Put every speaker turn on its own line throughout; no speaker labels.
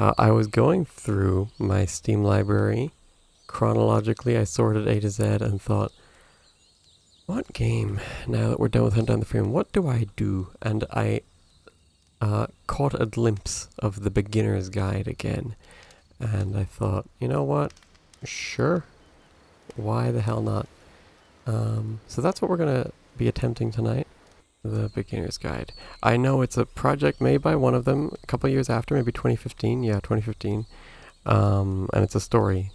I was going through my Steam library. Chronologically, I sorted A to Z and thought, what game, now that we're done with Hunt Down the Freeman, what do I do? And I caught a glimpse of the beginner's guide again. And I thought, you know what? Sure. Why the hell not? So that's what we're going to be attempting tonight. The beginner's guide. I know it's a project made by one of them a couple years after, maybe 2015. Yeah, 2015. And it's a story.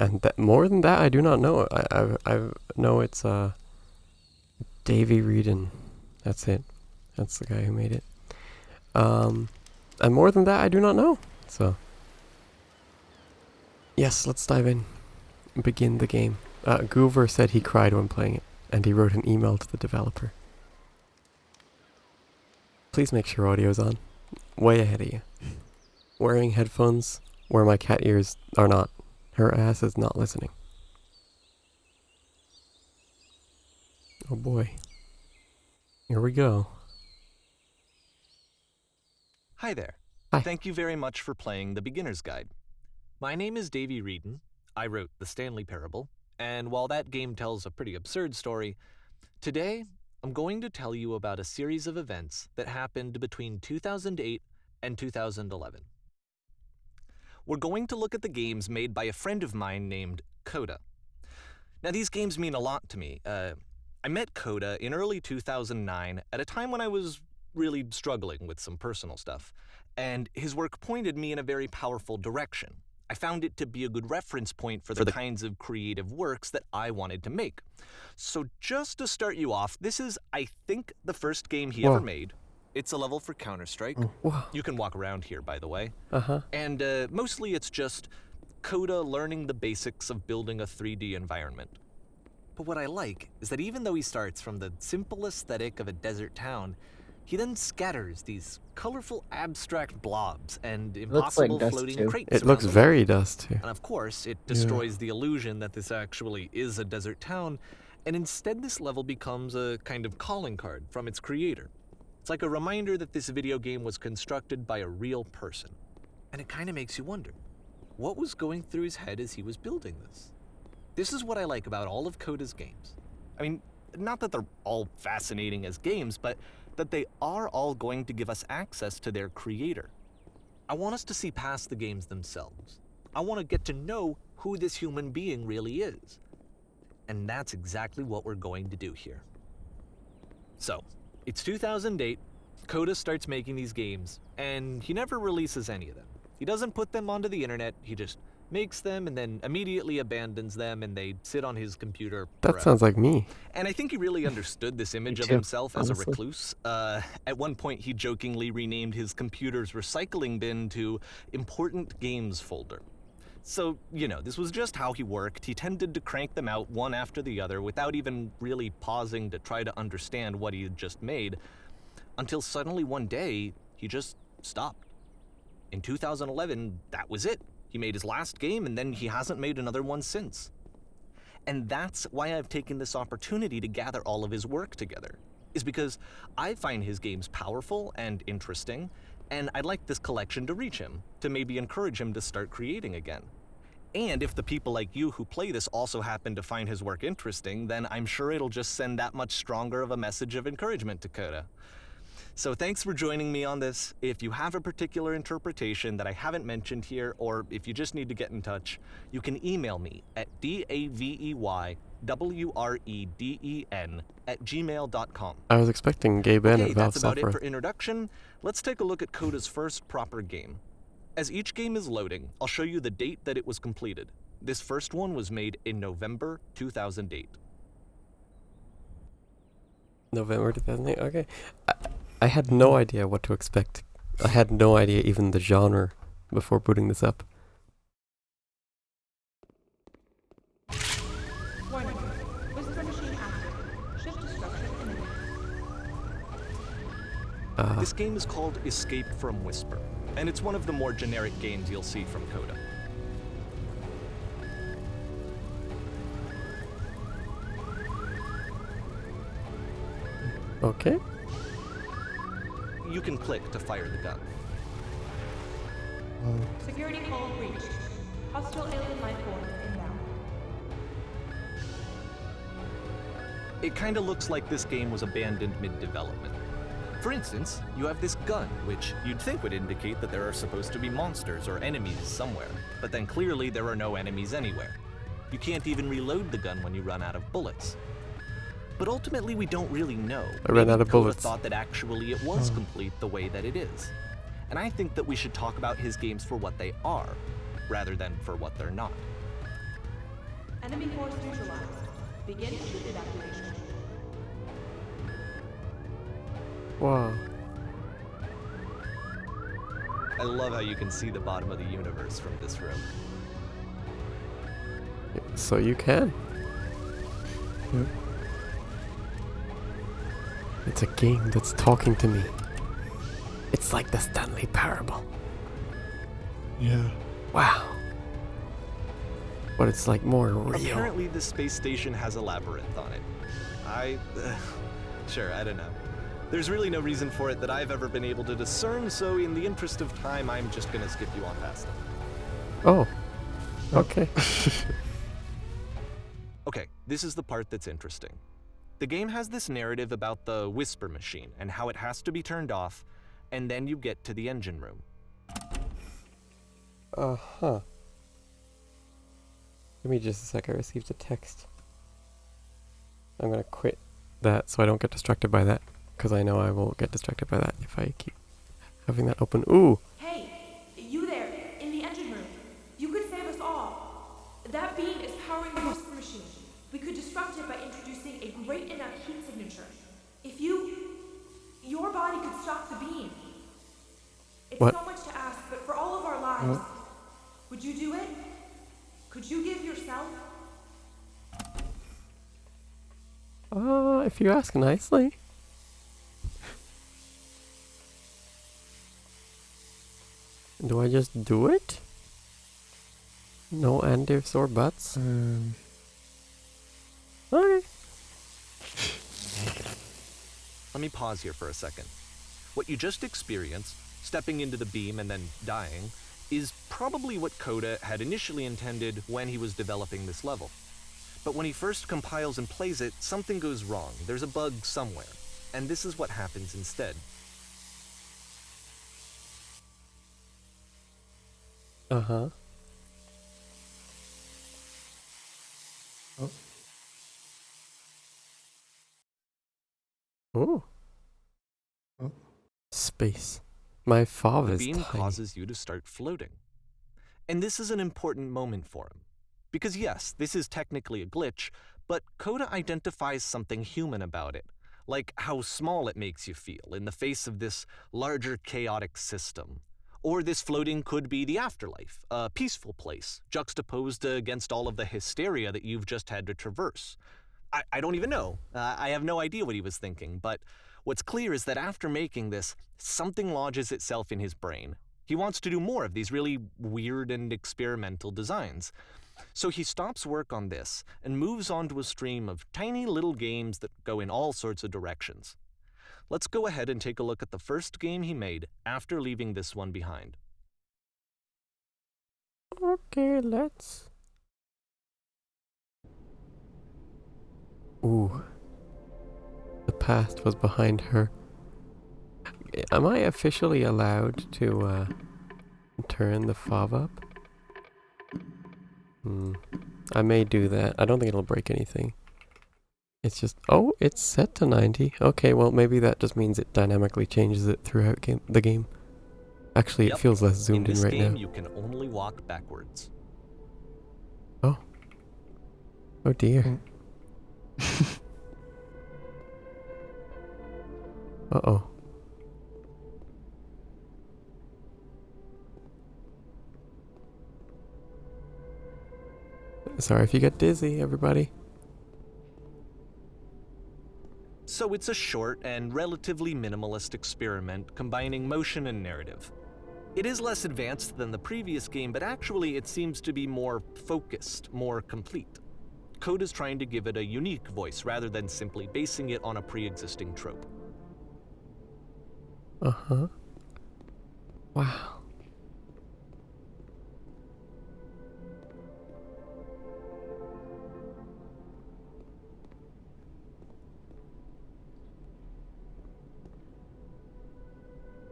And more than that, I do not know. I know it's Davey Reedon. That's it. That's the guy who made it. And more than that, I do not know. So, yes, let's dive in. Begin the game. Goover said he cried when playing it, and he wrote an email to the developer. Please make sure audio's on. Way ahead of you. Wearing headphones where my cat ears are not. Her ass is not listening. Oh boy. Here we go.
Hi there.
Hi.
Thank you very much for playing the Beginner's Guide. My name is Davey Reedon. I wrote the Stanley Parable, and while that game tells a pretty absurd story, today I'm going to tell you about a series of events that happened between 2008 and 2011. We're going to look at the games made by a friend of mine named Coda. Now, these games mean a lot to me. I met Coda in early 2009 at a time when I was really struggling with some personal stuff, and his work pointed me in a very powerful direction. I found it to be a good reference point for the kinds of creative works that I wanted to make. So just to start you off, this is, I think, the first game he ever made. It's a level for Counter-Strike. You can walk around here, by the way. And mostly it's just Coda learning the basics of building a 3D environment. But what I like is that even though he starts from the simple aesthetic of a desert town, he then scatters these colorful abstract blobs and impossible floating crates.
It looks very Dust too.
And of course, it destroys the illusion that this actually is a desert town, and instead this level becomes a kind of calling card from its creator. It's like a reminder that this video game was constructed by a real person. And it kind of makes you wonder, what was going through his head as he was building this? This is what I like about all of Coda's games. I mean, not that they're all fascinating as games, but that they are all going to give us access to their creator. I want us to see past the games themselves. I want to get to know who this human being really is. And that's exactly what we're going to do here. So, it's 2008, Coda starts making these games, and he never releases any of them. He doesn't put them onto the internet, he just makes them and then immediately abandons them, and they sit on his computer forever.
That sounds like me.
And I think he really understood this image of himself as a recluse. At one point, he jokingly renamed his computer's recycling bin to Important Games Folder. So, you know, this was just how he worked. He tended to crank them out one after the other without even really pausing to try to understand what he had just made, until suddenly one day, he just stopped. In 2011, that was it. He made his last game, and then he hasn't made another one since. And that's why I've taken this opportunity to gather all of his work together, is because I find his games powerful and interesting, and I'd like this collection to reach him, to maybe encourage him to start creating again. And if the people like you who play this also happen to find his work interesting, then I'm sure it'll just send that much stronger of a message of encouragement to Coda. So thanks for joining me on this. If you have a particular interpretation that I haven't mentioned here, or if you just need to get in touch, you can email me at daveywreden@gmail.com.
I was expecting Gay Ben at Valve
That's about
Software.
it for introduction. Let's take a look at Coda's first proper game. As each game is loading, I'll show you the date that it was completed. This first one was made in November 2008.
November 2008, okay. I had no idea what to expect. I had no idea even the genre before booting this up.
Warning. Whisper machine active. Shift destruction imminent.
This game is called Escape from Whisper, and it's one of the more generic games you'll see from Coda.
Okay.
You can click to fire the gun.
Security call reached. Hostile alien life forms inbound.
It kinda looks like this game was abandoned mid-development. For instance, you have this gun, which you'd think would indicate that there are supposed to be monsters or enemies somewhere, but then clearly there are no enemies anywhere. You can't even reload the gun when you run out of bullets. But ultimately we don't really know.
I ran out of
Coda
bullets.
thought that actually it was complete the way that it is. And I think that we should talk about his games for what they are, rather than for what they're not.
Enemy force neutralized. Begin ship evacuation.
Wow.
I love how you can see the bottom of the universe from this room.
So you can.
Yep.
It's a game that's talking to me. It's like the Stanley Parable.
Yeah.
Wow. But it's like more real.
Apparently this space station has a labyrinth on it. Sure, I don't know. There's really no reason for it that I've ever been able to discern, so in the interest of time, I'm just gonna skip you on past it.
Oh. Okay.
Okay, this is the part that's interesting. The game has this narrative about the whisper machine and how it has to be turned off, and then you get to the engine room.
Uh-huh. Give me just a sec, I received a text. I'm gonna quit that so I don't get distracted by that. Because I know I will get distracted by that if I keep having that open. Ooh!
Hey, you there, in the engine room. You could save us all. That beam is powering the whisper machine. We could disrupt it by introducing a great enough heat signature. If your body could stop the beam. It's
What?
so much to ask, but for all of our lives, would you do it? Could you give yourself?
If you ask nicely. Do I just do it? No and ifs or buts? Okay.
Let me pause here for a second. What you just experienced, stepping into the beam and then dying, is probably what Coda had initially intended when he was developing this level. But when he first compiles and plays it, something goes wrong. There's a bug somewhere. And this is what happens instead.
Uh-huh.
Oh.
Ooh.
Oh.
Space. My
The
father's
beam
tiny.
causes you to start floating. And this is an important moment for him. Because yes, this is technically a glitch, but Coda identifies something human about it, like how small it makes you feel in the face of this larger chaotic system. Or this floating could be the afterlife, a peaceful place, juxtaposed against all of the hysteria that you've just had to traverse. I don't even know. I have no idea what he was thinking, but what's clear is that after making this, something lodges itself in his brain. He wants to do more of these really weird and experimental designs. So he stops work on this and moves on to a stream of tiny little games that go in all sorts of directions. Let's go ahead and take a look at the first game he made after leaving this one behind.
Okay, let's. Ooh. The past was behind her. Am I officially allowed to turn the fob up? I may do that. I don't think it'll break anything. It's just, oh, it's set to 90. Okay, well, maybe that just means it dynamically changes it throughout the game. Actually, it
Yep.
feels less zoomed in
this
right
game,
now.
you can only walk backwards.
Oh. Oh dear. Uh-oh. Sorry if you get dizzy, everybody.
So it's a short and relatively minimalist experiment combining motion and narrative. It is less advanced than the previous game, but actually it seems to be more focused, more complete. Coda's trying to give it a unique voice rather than simply basing it on a pre-existing trope.
Uh-huh. Wow.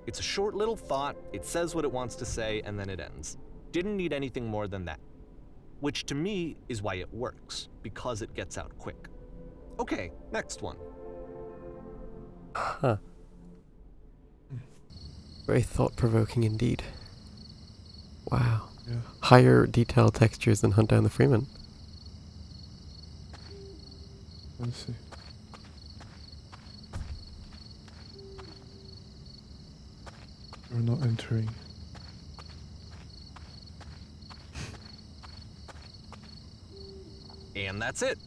It's a short little thought, it says what it wants to say, and then it ends. Didn't need anything more than that. Which to me is why it works, because it gets out quick. Okay, next one.
Huh. Very thought-provoking indeed. Wow.
Yeah.
Higher detail textures than Hunt Down the Freeman.
Let's see. You're not entering.
And that's it.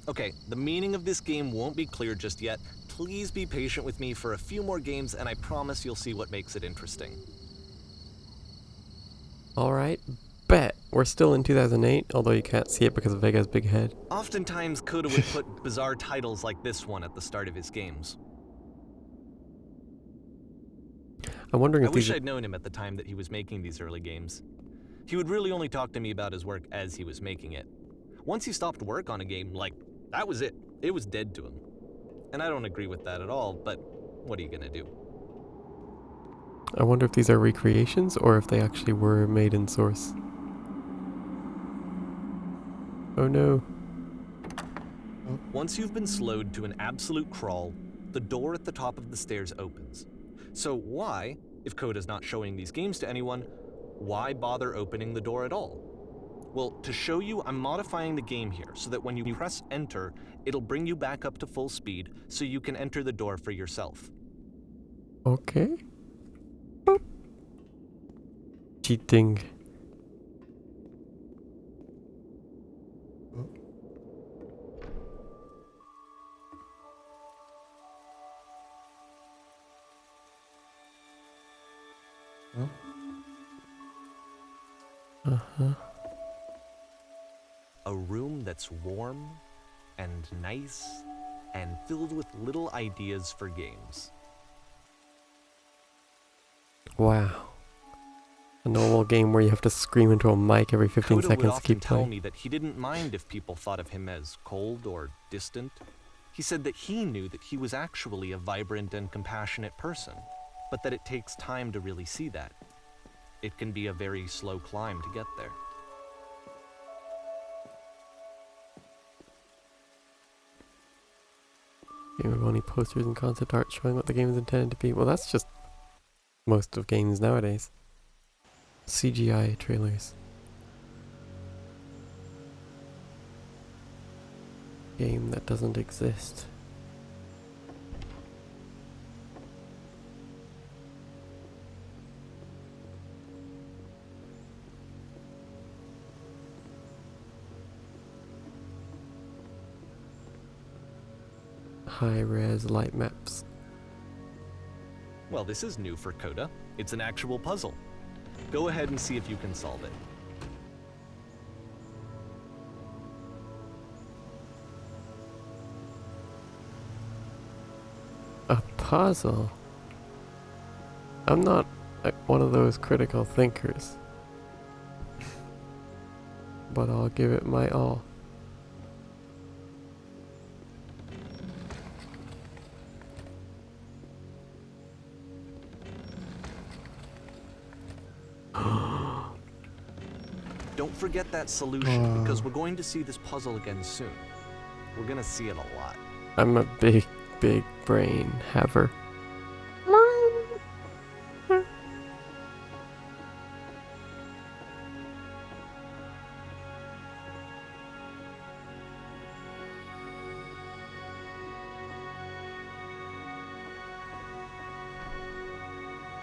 Okay, the meaning of this game won't be clear just yet. Please be patient with me for a few more games, and I promise you'll see what makes it interesting.
Alright, bet. We're still in 2008, although you can't see it because of Vega's big head.
Oftentimes, Coda would put bizarre titles like this one at the start of his games.
I'm wondering
I
if
wish
these...
I'd known him at the time that he was making these early games. He would really only talk to me about his work as he was making it. Once he stopped work on a game, that was it. It was dead to him. And I don't agree with that at all, but what are you gonna do?
I wonder if these are recreations or if they actually were made in source. Oh no.
Once you've been slowed to an absolute crawl, the door at the top of the stairs opens. So why, if Coda's not showing these games to anyone, why bother opening the door at all? Well, to show you, I'm modifying the game here so that when you press enter, it'll bring you back up to full speed so you can enter the door for yourself.
Okay. Boop. Cheating.
Oh. Huh?
Uh-huh.
A room that's warm and nice and filled with little ideas for games.
Wow. A normal game where you have to scream into a mic every 15
Coda would
seconds to
often
keep
tell
playing.
me that he didn't mind if people thought of him as cold or distant. He said that he knew that he was actually a vibrant and compassionate person, but that it takes time to really see that. It can be a very slow climb to get there.
Game of only posters and concept art showing what the game is intended to be. Well, that's just most of games nowadays. CGI trailers. Game that doesn't exist. High-res light maps.
Well, this is new for Coda. It's an actual puzzle. Go ahead and see if you can solve it.
A puzzle? I'm not one of those critical thinkers. But I'll give it my all.
Don't forget that solution, because we're going to see this puzzle again soon. We're gonna see it a lot.
I'm a big brain haver.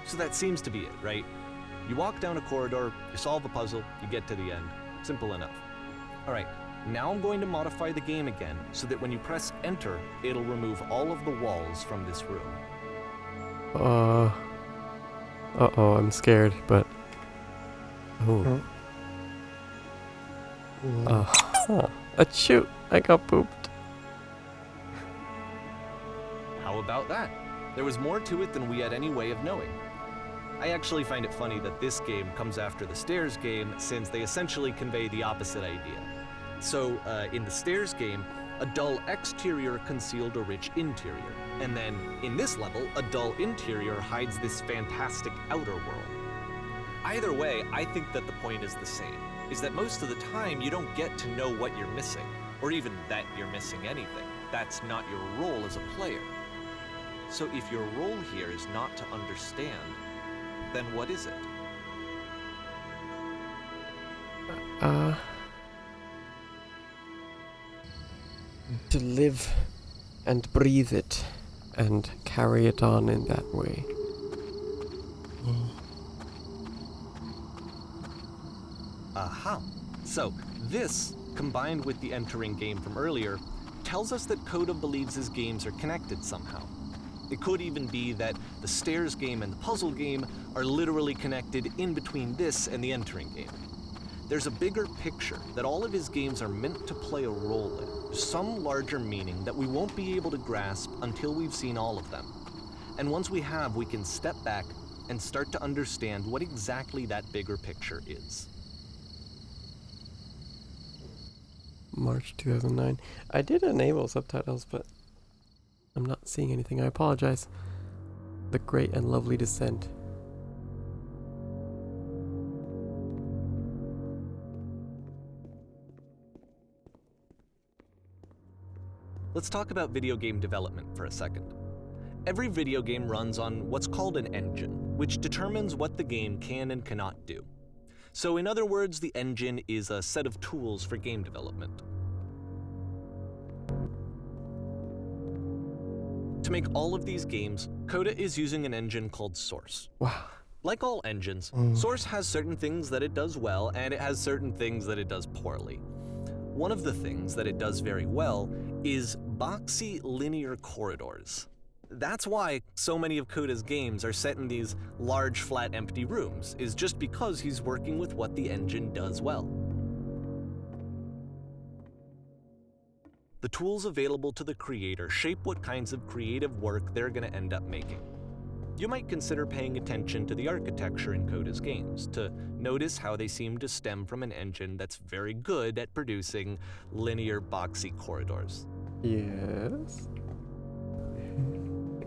So that seems to be it, right? You walk down a corridor, you solve a puzzle, you get to the end. Simple enough. Alright, now I'm going to modify the game again so that when you press enter, it'll remove all of the walls from this room.
Uh-oh, I'm scared, but... Oh.
Whoa.
Achoo! I got pooped.
How about that? There was more to it than we had any way of knowing. I actually find it funny that this game comes after the Stairs game, since they essentially convey the opposite idea. So, in the Stairs game, A dull exterior concealed a rich interior. And then, in this level, a dull interior hides this fantastic outer world. Either way, I think that the point is the same, is that most of the time you don't get to know what you're missing, or even that you're missing anything. That's not your role as a player. So if your role here is not to understand, then what is it?
To live and breathe it and carry it on in that way.
Aha. So this, combined with the entering game from earlier, tells us that Coda believes his games are connected somehow. It could even be that the stairs game and the puzzle game are literally connected in between this and the entering game. There's a bigger picture that all of his games are meant to play a role in, some larger meaning that we won't be able to grasp until we've seen all of them. And once we have, we can step back and start to understand what exactly that bigger picture is.
March 2009. I did enable subtitles, but I'm not seeing anything. I apologize. The Great and Lovely Descent.
Let's talk about video game development for a second. Every video game runs on what's called an engine, which determines what the game can and cannot do. So in other words, the engine is a set of tools for game development. To make all of these games, Coda is using an engine called Source.
Wow.
Like all engines, Source has certain things that it does well, and it has certain things that it does poorly. One of the things that it does very well is boxy linear corridors. That's why so many of Coda's games are set in these large, flat, empty rooms, is just because he's working with what the engine does well. The tools available to the creator shape what kinds of creative work they're going to end up making. You might consider paying attention to the architecture in Coda's games to notice how they seem to stem from an engine that's very good at producing linear, boxy corridors.
Yes.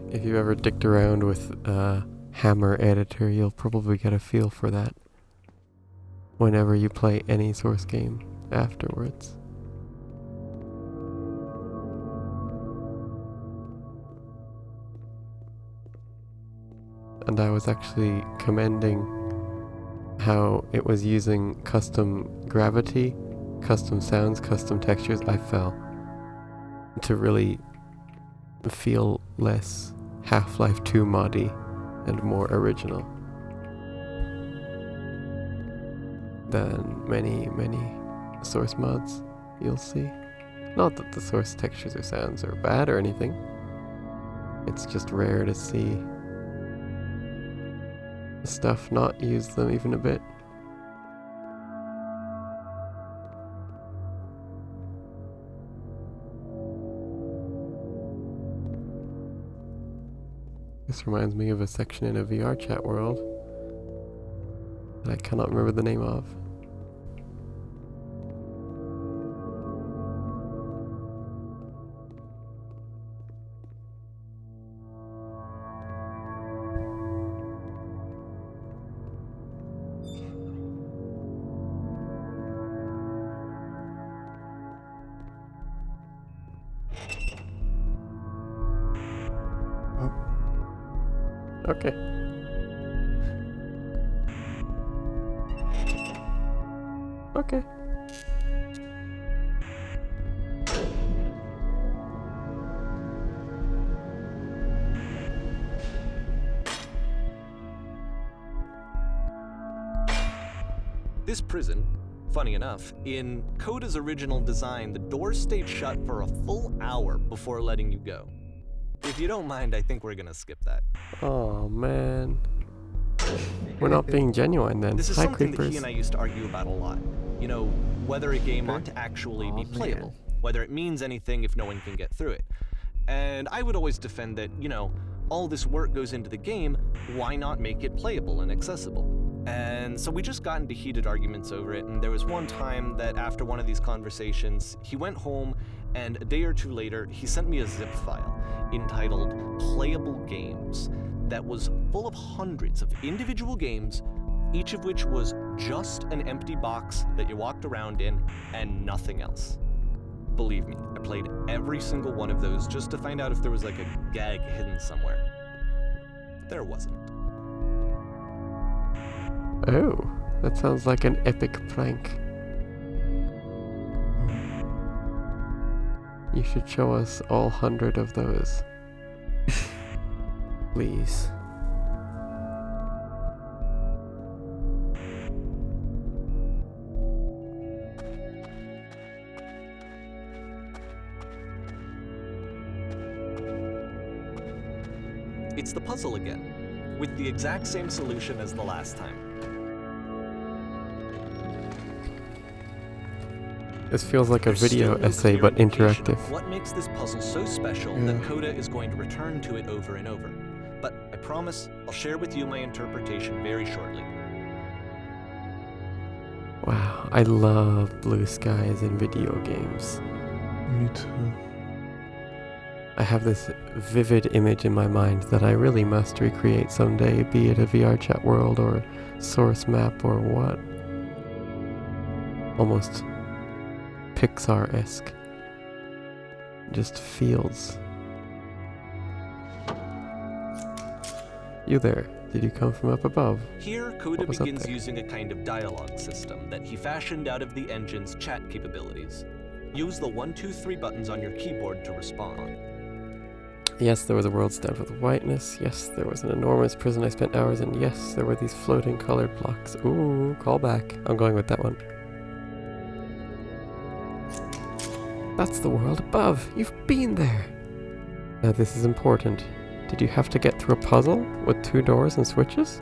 If you ever dicked around with Hammer Editor, you'll probably get a feel for that whenever you play any Source game afterwards. And I was actually commending how it was using custom gravity, custom sounds, custom textures. I fell to really feel less Half-Life 2 moddy and more original than many Source mods you'll see. Not that the Source textures or sounds are bad or anything. It's just rare to see stuff not use them even a bit. This reminds me of a section in a VR chat world that I cannot remember the name of. Okay. Okay.
This prison, funny enough, in Coda's original design, the doors stayed shut for a full hour before letting you go. If you don't mind, I think we're gonna skip that.
Oh man. We're not being genuine then.
This is
Hi,
something that
creepers.
he and I used to argue about a lot. You know, whether a game ought to actually be playable, whether it means anything if no one can get through it. And I would always defend that, you know, all this work goes into the game, why not make it playable and accessible? And so we just got into heated arguments over it, and there was one time that after one of these conversations, he went home, and a day or two later, he sent me a zip file entitled Playable Games that was full of hundreds of individual games, each of which was just an empty box that you walked around in and nothing else. Believe me, I played every single one of those just to find out if there was like a gag hidden somewhere. There wasn't.
Oh, that sounds like an epic prank. You should show us all 100 of those. Please.
It's the puzzle again, with the exact same solution as the last time.
This feels like a
There's
video
still no
essay,
clear
but
indication
interactive.
of what makes this puzzle so special that Coda is going to return to it over and over. But I promise I'll share with you my interpretation very shortly.
Wow, I love blue skies in video games.
Me too.
I have this vivid image in my mind that I really must recreate someday, be it a VR chat world or source map or what. Almost Pixar-esque. Just fields. You there, did you come from up above?
Here, Coda
What was up
begins
there?
using a kind of dialogue system that he fashioned out of the engine's chat capabilities. Use the 1, 2, 3 buttons on your keyboard to respond.
Yes, there was a world stamped with whiteness. Yes, there was an enormous prison I spent hours in. Yes, there were these floating colored blocks. Ooh, call back. I'm going with that one. That's the world above. You've been there. Now this is important. Did you have to get through a puzzle with 2 doors and switches?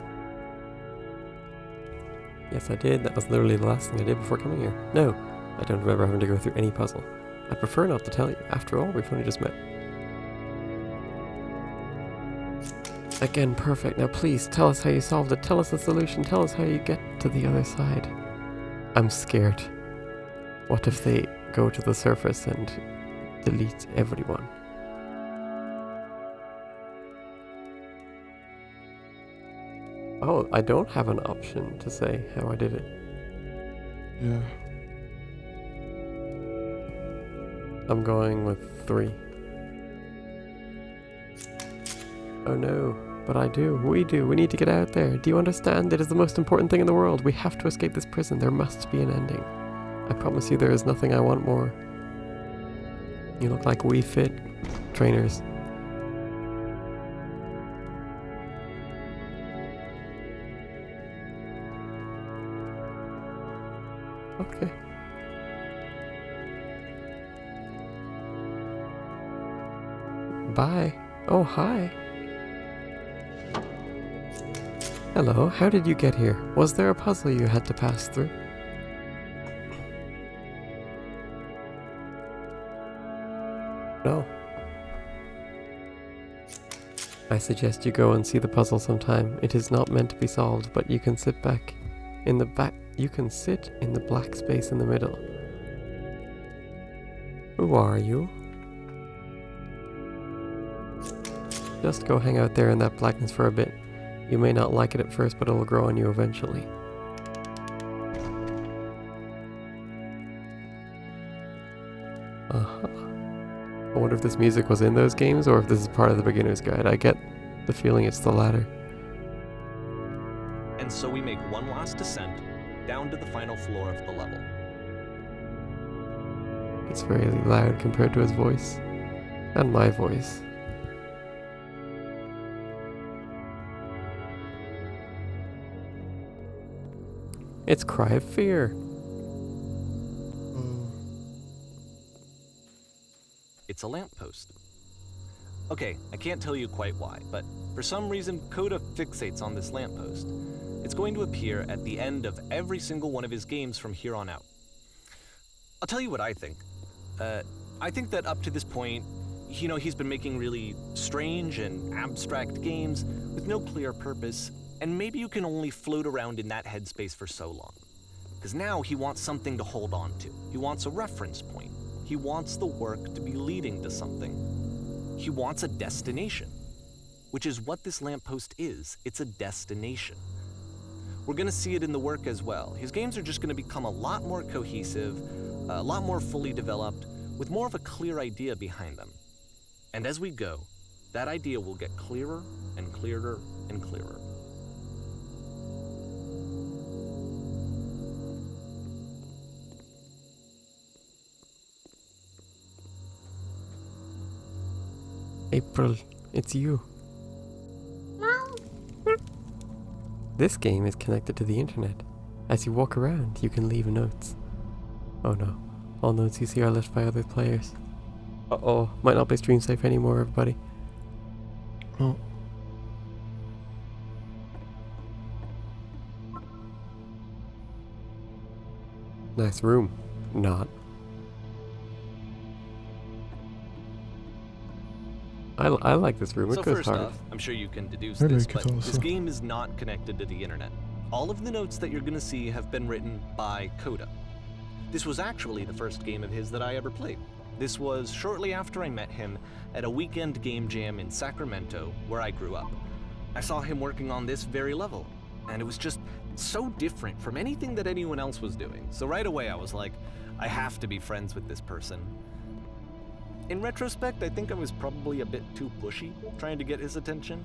Yes, I did. That was literally the last thing I did before coming here. No, I don't remember having to go through any puzzle. I'd prefer not to tell you. After all, we've only just met. Again, perfect. Now please, tell us how you solved it. Tell us the solution. Tell us how you get to the other side. I'm scared. What if they go to the surface and delete everyone? Oh, I don't have an option to say how I did it.
Yeah.
I'm going with 3. Oh no, but I do. We do. We need to get out there. Do you understand? It is the most important thing in the world. We have to escape this prison. There must be an ending. I promise you there is nothing I want more. You look like Wii Fit trainers. Okay. Bye. Oh, hi. Hello, how did you get here? Was there a puzzle you had to pass through? No. I suggest you go and see the puzzle sometime. It is not meant to be solved, but you can sit back in the back. You can sit in the black space in the middle. Who are you? Just go hang out there in that blackness for a bit. You may not like it at first, but it will grow on you eventually. Uh-huh. I wonder if this music was in those games or if this is part of the beginner's guide. I get the feeling it's the latter.
And so we make one last descent down to the final floor of the level.
It's very loud compared to his voice. And my voice. It's Cry of Fear.
It's a lamppost. Okay, I can't tell you quite why, but for some reason, Coda fixates on this lamppost. It's going to appear at the end of every single one of his games from here on out. I'll tell you what I think. I think that up to this point, he's been making really strange and abstract games with no clear purpose, And maybe you can only float around in that headspace for so long. Because now he wants something to hold on to. He wants a reference point. He wants the work to be leading to something. He wants a destination, which is what this lamppost is. It's a destination. We're going to see it in the work as well. His games are just going to become a lot more cohesive, a lot more fully developed, with more of a clear idea behind them. And as we go, that idea will get clearer and clearer and clearer.
April, it's you. This game is connected to the internet. As you walk around, you can leave notes. Oh no, all notes you see are left by other players. Uh-oh, might not be stream safe anymore, everybody.
Oh,
Nice room. Not. I like this room, it
So
goes
first
hard.
off, I'm sure you can deduce
I
this,
like it
but
also.
this game is not connected to the internet. All of the notes that you're going to see have been written by Coda. This was actually the first game of his that I ever played. This was shortly after I met him at a weekend game jam in Sacramento, where I grew up. I saw him working on this very level, and it was just so different from anything that anyone else was doing. So right away I was like, I have to be friends with this person. In retrospect, I think I was probably a bit too pushy, trying to get his attention.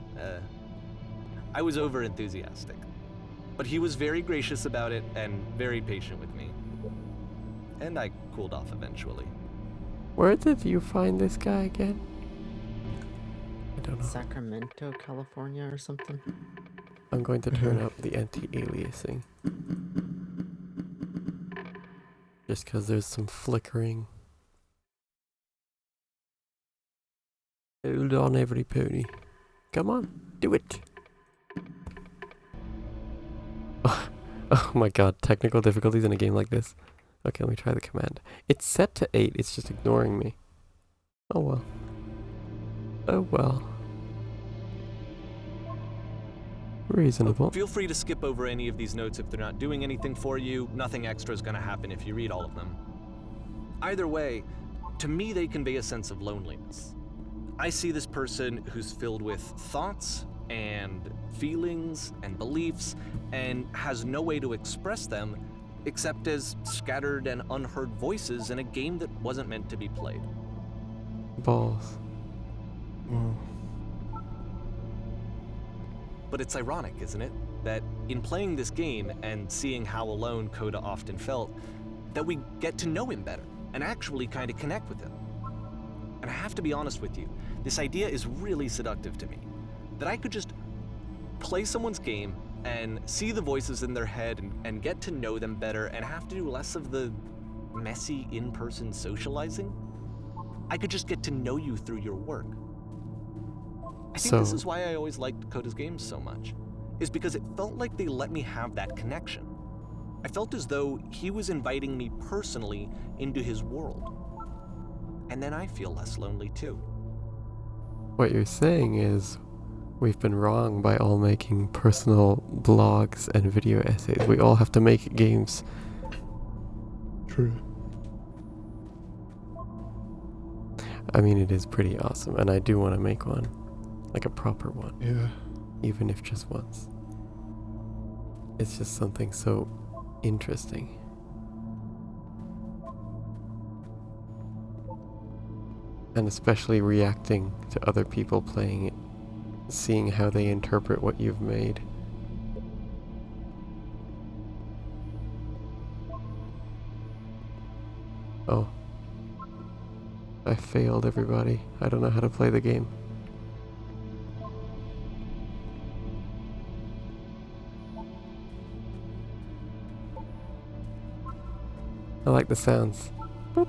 I was over-enthusiastic. But he was very gracious about it and very patient with me. And I cooled off eventually.
Where did you find this guy again? I don't know.
Sacramento, California or something.
I'm going to turn up the anti-aliasing. Just because there's some flickering. Hold on, everybody. Come on, do it. Oh my god, technical difficulties in a game like this. Okay, let me try the command. It's set to 8, it's just ignoring me. Oh well. Oh well. Reasonable.
Feel free to skip over any of these notes if they're not doing anything for you. Nothing extra is going to happen if you read all of them. Either way, to me they convey a sense of loneliness. I see this person who's filled with thoughts and feelings and beliefs and has no way to express them except as scattered and unheard voices in a game that wasn't meant to be played.
Balls.
wow.
But it's ironic, isn't it? That in playing this game and seeing how alone Coda often felt, that we get to know him better and actually kind of connect with him. And I have to be honest with you, this idea is really seductive to me. That I could just play someone's game and see the voices in their head and get to know them better and have to do less of the messy in-person socializing. I could just get to know you through your work. I think this is why I always liked Coda's games so much, is because it felt like they let me have that connection. I felt as though he was inviting me personally into his world. And then I feel less lonely too.
What you're saying is, we've been wrong by all making personal blogs and video essays. We all have to make games.
True.
I mean, it is pretty awesome, and I do want to make one. Like a proper one.
Yeah.
Even if just once. It's just something so interesting. And especially reacting to other people playing it, seeing how they interpret what you've made. Oh. I failed, everybody. I don't know how to play the game. I like the sounds. Boop.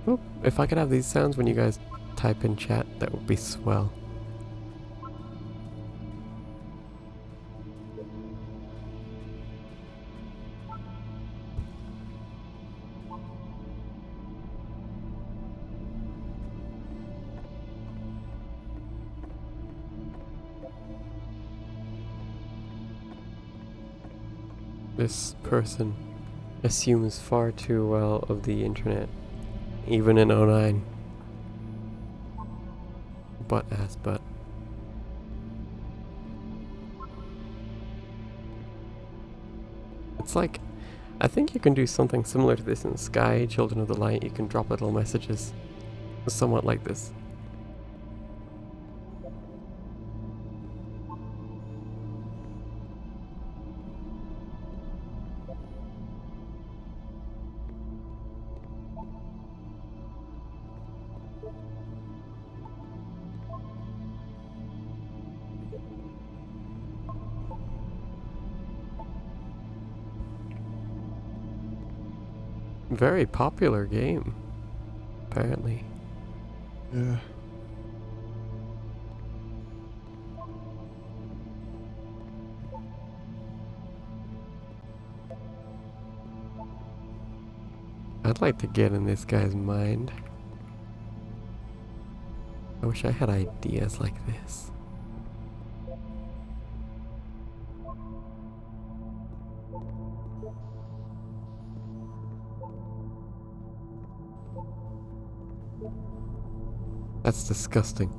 Boop. If I could have these sounds when you guys type in chat, that would be swell. This person assumes far too well of the internet, even in '09. Butt ass butt. It's like, I think you can do something similar to this in Sky, Children of the Light. You can drop little messages somewhat like this. Very popular game, apparently.
Yeah.
I'd like to get in this guy's mind. I wish I had ideas like this. That's disgusting.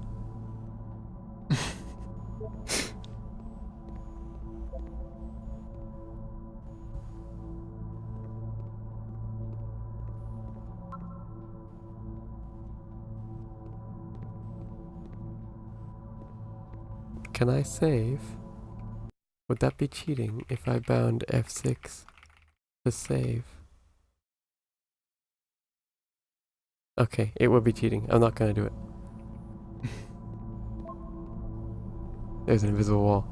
Can I save? Would that be cheating if I bound F6 to save? Okay, it would be cheating. I'm not gonna do it. There's an invisible wall.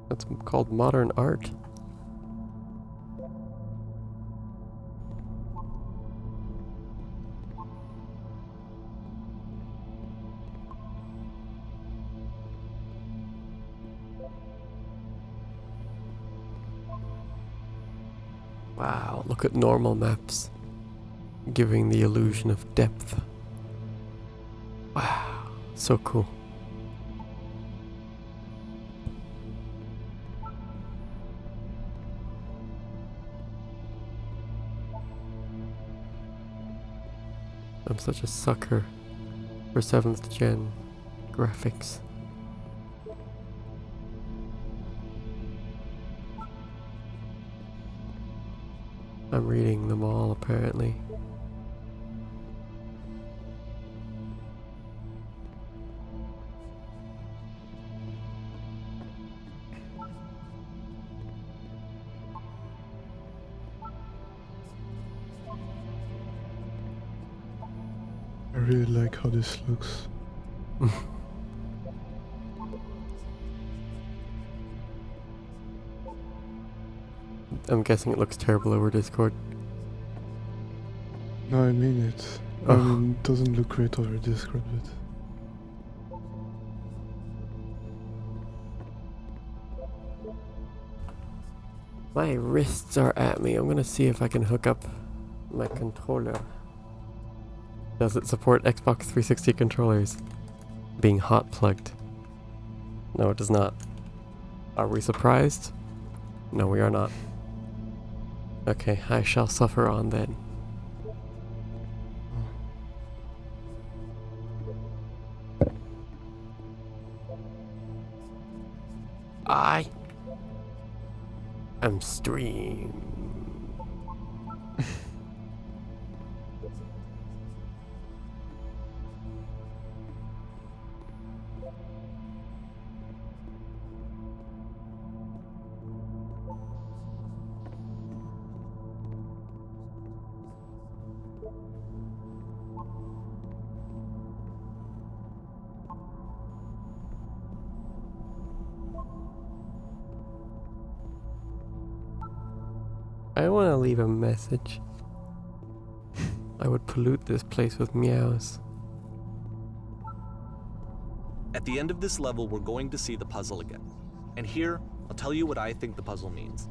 That's called modern art. Wow, look at normal maps, giving the illusion of depth. Wow, so cool. I'm such a sucker for 7th gen graphics. I'm reading them all, apparently.
I really like how this looks.
I'm guessing it looks terrible over Discord.
No, I mean it. I mean, it doesn't look great over Discord, but...
My wrists are at me. I'm gonna see if I can hook up my controller. Does it support Xbox 360 controllers being hot plugged? No, it does not. Are we surprised? No, we are not. Okay, I shall suffer on then. I am stream. I want to leave a message. I would pollute this place with meows.
At the end of this level, we're going to see the puzzle again. And here, I'll tell you what I think the puzzle means.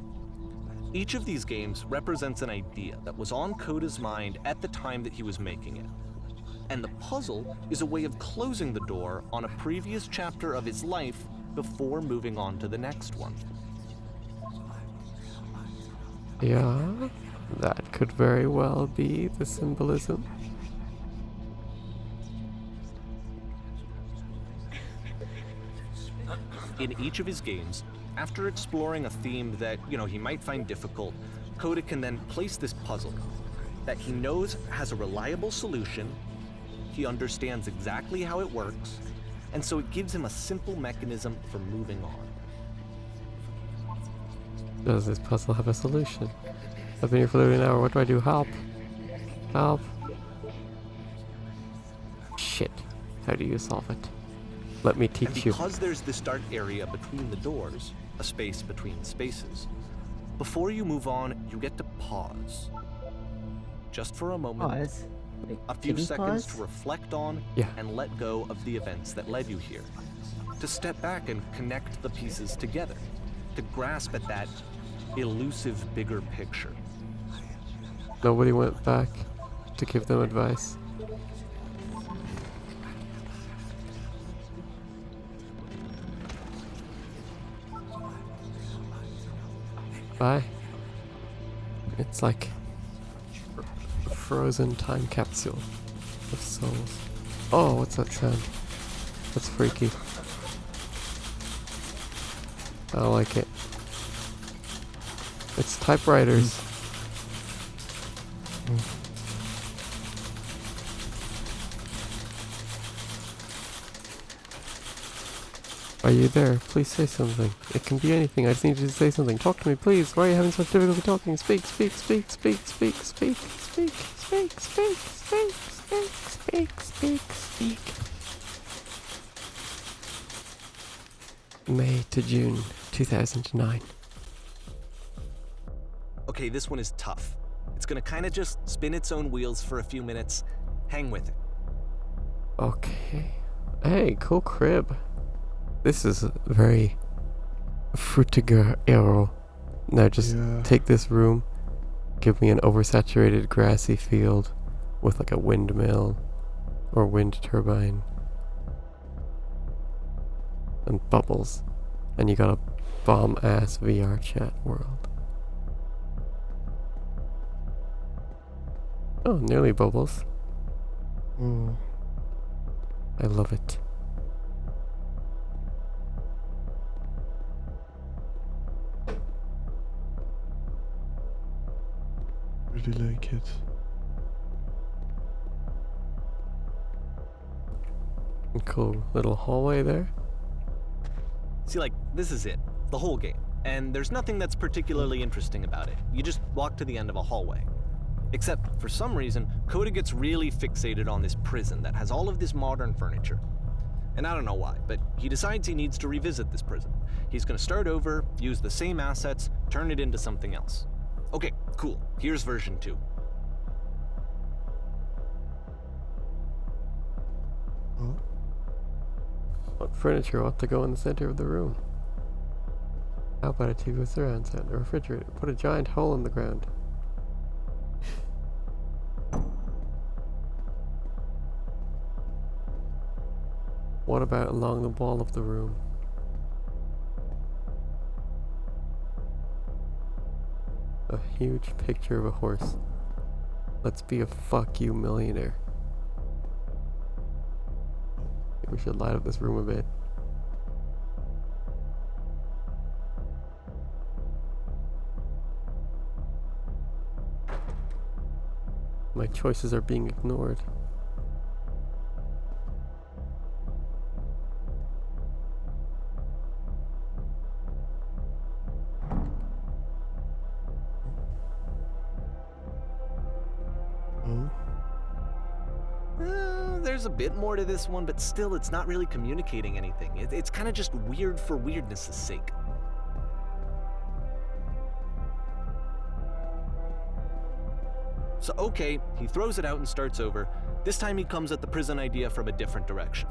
Each of these games represents an idea that was on Coda's mind at the time that he was making it. And the puzzle is a way of closing the door on a previous chapter of his life before moving on to the next one.
Yeah, that could very well be the symbolism.
In each of his games, after exploring a theme that, he might find difficult, Coda can then place this puzzle that he knows has a reliable solution, he understands exactly how it works, and so it gives him a simple mechanism for moving on.
Does this puzzle have a solution? I've been here for literally an hour. What do I do? Help! Help! Shit. How do you solve it? Let me
And
teach you.
because there's this dark area between the doors, a space between spaces, before you move on, you get to pause. Just for a moment,
Pause. Like,
a few
kitty
seconds
pause?
to reflect on
Yeah.
and let go of the events that led you here. To step back and connect the pieces together. To grasp at that elusive bigger picture.
Nobody went back to give them advice. Bye. It's like a frozen time capsule of souls. Oh, what's that sound? That's freaky. I don't like it. It's typewriters. Are you there? Please say something. It can be anything. I just need you to say something. Talk to me, please. Why are you having such difficulty talking? Speak, speak, speak, speak, speak, speak, speak, speak, speak, speak, speak, speak, speak, speak. May to June 2009.
Okay, this one is tough. It's gonna kinda just spin its own wheels for a few minutes. Hang with it.
Okay. Hey, cool crib. This is very frutiger arrow. Now just
Yeah.
take this room, give me an oversaturated grassy field with like a windmill or wind turbine and bubbles, and you got a bomb ass VR chat world. Oh, nearly bubbles.
Oh,
I love it.
really like it.
Cool little hallway there.
See, this is it. The whole game. And there's nothing that's particularly interesting about it. You just walk to the end of a hallway. Except, for some reason, Coda gets really fixated on this prison that has all of this modern furniture. And I don't know why, but he decides he needs to revisit this prison. He's gonna start over, use the same assets, turn it into something else. Okay, cool. Here's version 2.
Oh,
What furniture ought to go in the center of the room? How about a TV with surround sound, a refrigerator? Put a giant hole in the ground. What about along the wall of the room? A huge picture of a horse. Let's be a fuck you millionaire. Maybe we should light up this room a bit. My choices are being ignored.
oh,
There's a bit more to this one, but still, it's not really communicating anything. It's kind of just weird for weirdness' sake. So, okay, he throws it out and starts over. This time he comes at the prison idea from a different direction.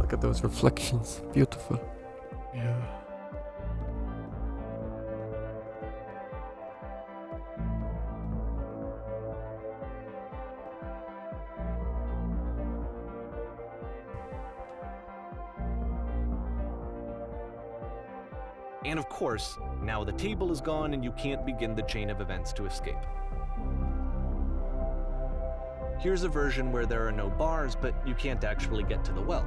Look at those reflections. Beautiful.
Yeah.
And of course, now the table is gone and you can't begin the chain of events to escape. Here's a version where there are no bars, but you can't actually get to the well.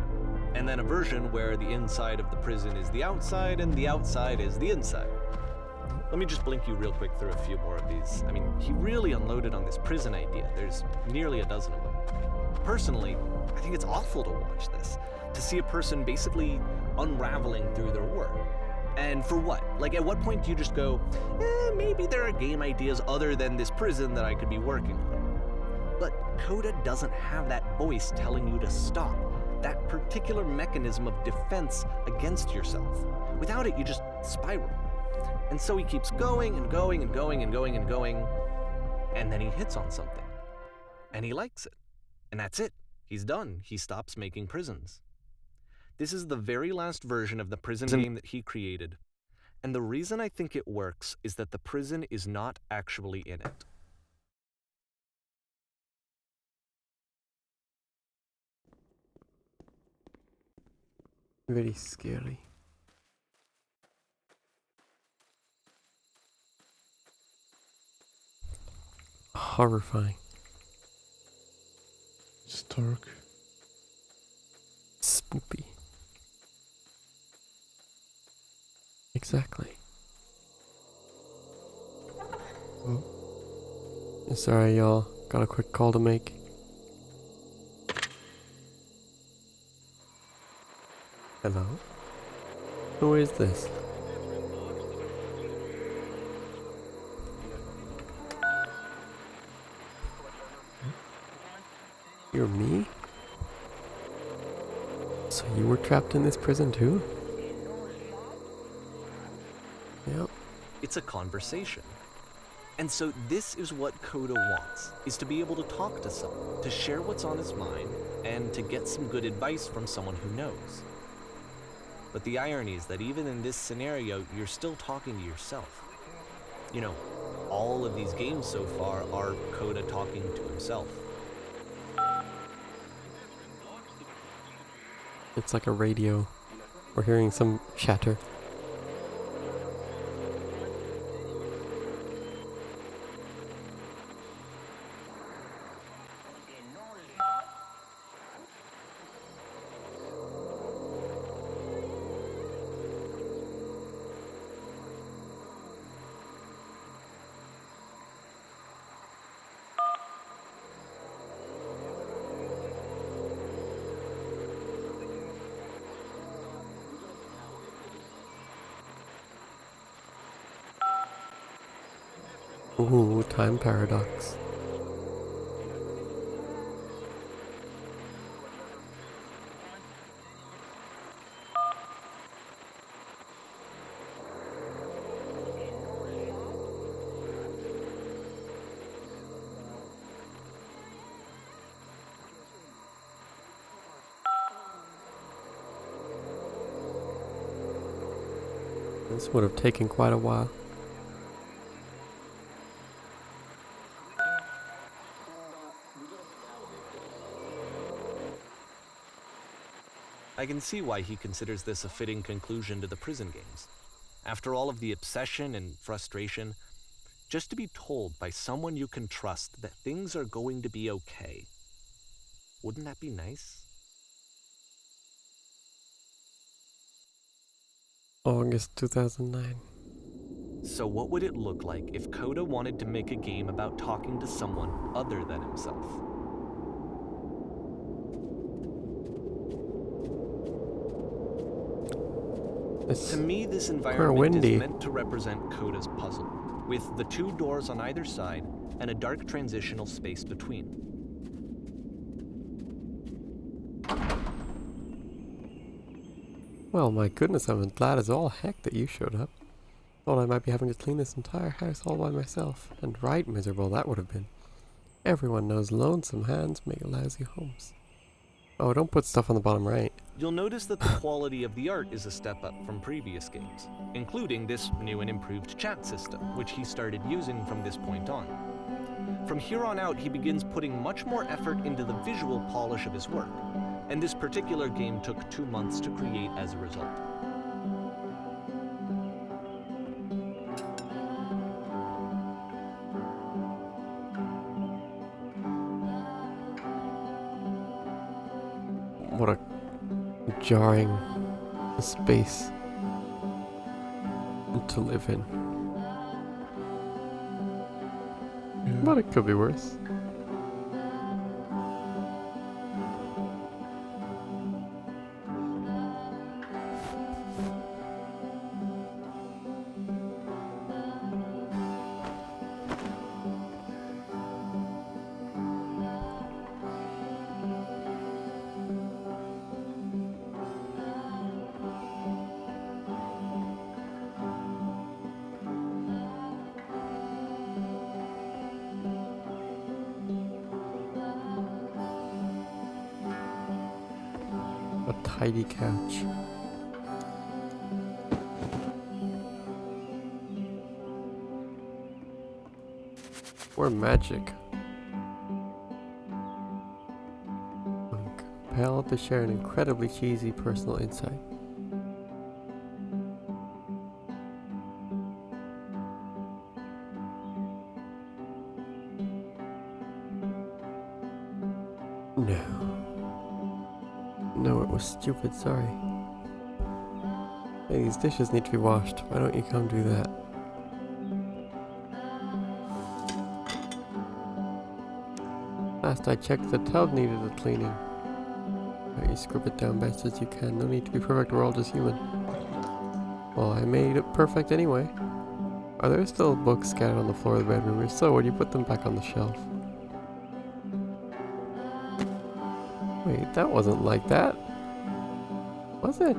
And then a version where the inside of the prison is the outside and the outside is the inside. Let me just blink you real quick through a few more of these. I mean, he really unloaded on this prison idea. There's nearly a dozen of them. Personally, I think it's awful to watch this, to see a person basically unraveling through their work. And for what? Like, at what point do you just go, maybe there are game ideas other than this prison that I could be working on? But Coda doesn't have that voice telling you to stop, that particular mechanism of defense against yourself. Without it, you just spiral. And so he keeps going and going and going and going and going, and then he hits on something. And he likes it. And that's it. He's done. He stops making prisons. This is the very last version of the prison game that he created. And the reason I think it works is that the prison is not actually in it.
Very scary. Horrifying.
It's dark.
Spoopy. Exactly.
Oh,
Sorry, y'all. Got a quick call to make. Hello? Who is this? You're me? So you were trapped in this prison too? Yep.
It's a conversation. And so this is what Coda wants, is to be able to talk to someone, to share what's on his mind, and to get some good advice from someone who knows. But the irony is that even in this scenario, you're still talking to yourself. You know, all of these games so far are Coda talking to himself.
It's like a radio. We're hearing some chatter. Ooh, time paradox. This would have taken quite a while.
I can see why he considers this a fitting conclusion to the prison games. After all of the obsession and frustration, just to be told by someone you can trust that things are going to be okay. Wouldn't that be nice?
August 2009.
So what would it look like if Coda wanted to make a game about talking to someone other than himself?
It's
To me, this
kinda
environment
windy.
is meant to represent Coda's puzzle, with the two doors on either side and a dark transitional space between.
Well, my goodness, I'm glad as all heck that you showed up. Thought I might be having to clean this entire house all by myself, and right miserable that would have been. Everyone knows lonesome hands make lousy homes. Oh, don't put stuff on the bottom right.
You'll notice that the quality of the art is a step up from previous games, including this new and improved chat system, which he started using from this point on. From here on out, he begins putting much more effort into the visual polish of his work, and this particular game took 2 months to create as a result.
What a jarring space to live in.
Yeah.
But it could be worse. A tidy couch. Or magic. Compelled to share an incredibly cheesy personal insight. No. No, it was stupid, sorry. Hey, these dishes need to be washed. Why don't you come do that? Last I checked, the tub needed a cleaning. Right, you scrub it down best as you can. No need to be perfect, we're all just human. Well, I made it perfect anyway. Are there still books scattered on the floor of the bedroom? If so, would you put them back on the shelf? Wait, that wasn't like that. Was it?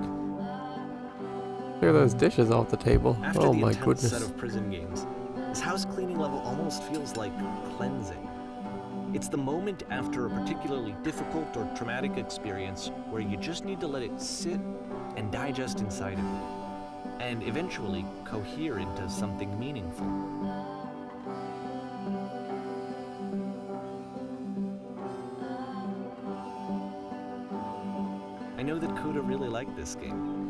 Clear those dishes off the table.
After
Oh
the
my
intense
goodness.
set of prison games, this house cleaning level almost feels like cleansing. It's the moment after a particularly difficult or traumatic experience where you just need to let it sit and digest inside of you, and eventually cohere into something meaningful. I know that Coda really liked this game.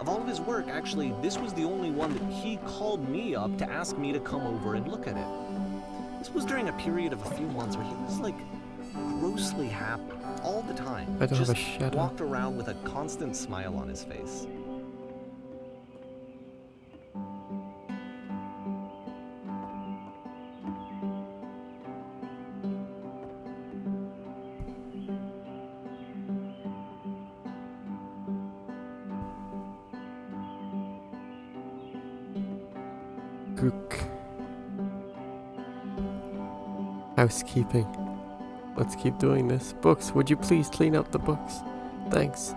Of all of his work, actually, this was the only one that he called me up to ask me to come over and look at it. This was during a period of a few months where he was like grossly happy all the time.
I don't have a
Just
shadow.
walked around with a constant smile on his face.
Gook. Housekeeping. Let's keep doing this. Books, would you please clean up the books? Thanks.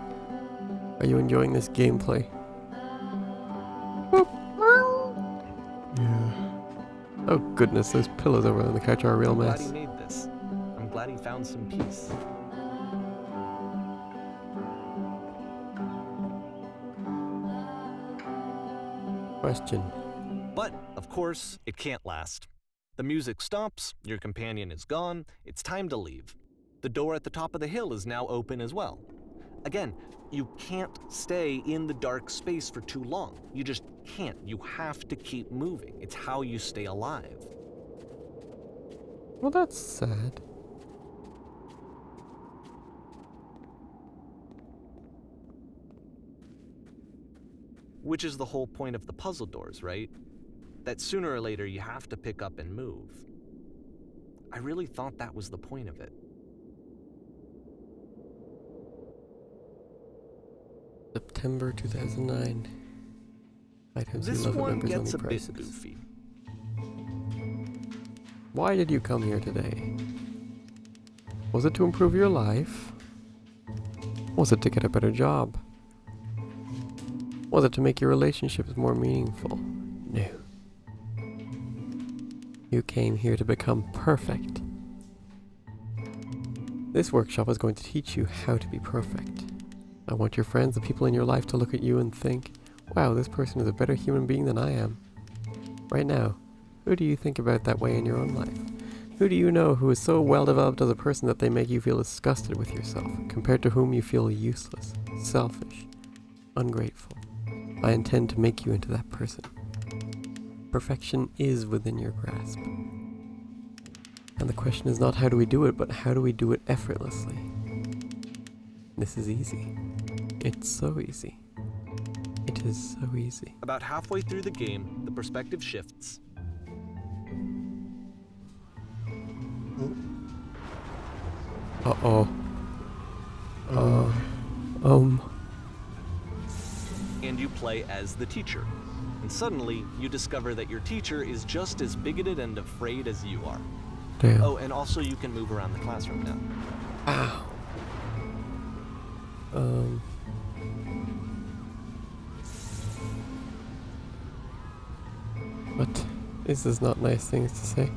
Are you enjoying this gameplay?
Yeah.
Oh goodness, those pillows over on the couch are a real
I'm glad he
mess.
made this. I'm glad he found some peace.
Question.
But, of course, it can't last. The music stops, your companion is gone, it's time to leave. The door at the top of the hill is now open as well. Again, you can't stay in the dark space for too long. You just can't. You have to keep moving. It's how you stay alive.
Well, that's sad.
Which is the whole point of the puzzle doors, right? That sooner or later you have to pick up and move. I really thought that was the point of it.
September 2009. Items
This
you love at
one
members
gets
only
a
prices.
bit goofy.
Why did you come here today? Was it to improve your life? Was it to get a better job? Was it to make your relationships more meaningful? No. You came here to become perfect. This workshop is going to teach you how to be perfect. I want your friends, the people in your life, to look at you and think, wow, this person is a better human being than I am. Right now, who do you think about that way in your own life? Who do you know who is so well developed as a person that they make you feel disgusted with yourself, compared to whom you feel useless, selfish, ungrateful? I intend to make you into that person. Perfection is within your grasp. And the question is not how do we do it, but how do we do it effortlessly? This is easy. It's so easy. It is so easy.
About halfway through the game, the perspective shifts.
Uh-oh.
And you play as the teacher. And suddenly, you discover that your teacher is just as bigoted and afraid as you are.
Damn.
Oh, and also you can move around the classroom now.
Ow. What? This is not nice things to say.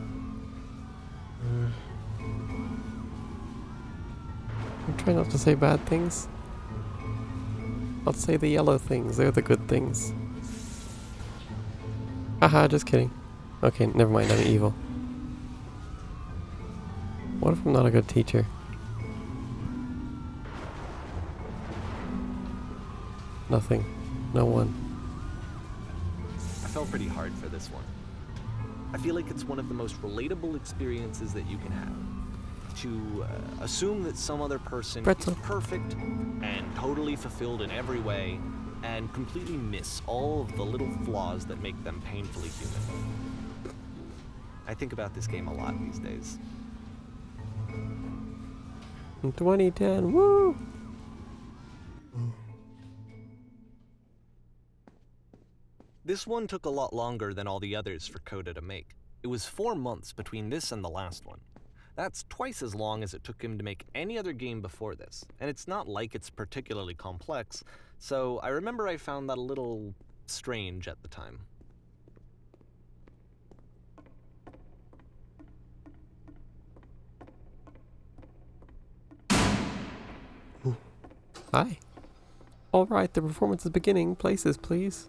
I'm trying not to say bad things. I'll say the yellow things, they're the good things. Haha, just kidding. Okay, never mind, I'm evil. What if I'm not a good teacher? Nothing. No one.
I felt pretty hard for this one. I feel like it's one of the most relatable experiences that you can have. To assume that some other person
Pretzel.
is perfect and totally fulfilled in every way, and completely miss all of the little flaws that make them painfully human. I think about this game a lot these days.
2010, woo!
This one took a lot longer than all the others for Coda to make. It was 4 months between this and the last one. That's twice as long as it took him to make any other game before this, and it's not like it's particularly complex, so I remember I found that a little strange at the time.
Hi. Alright, the performance is beginning. Places, please.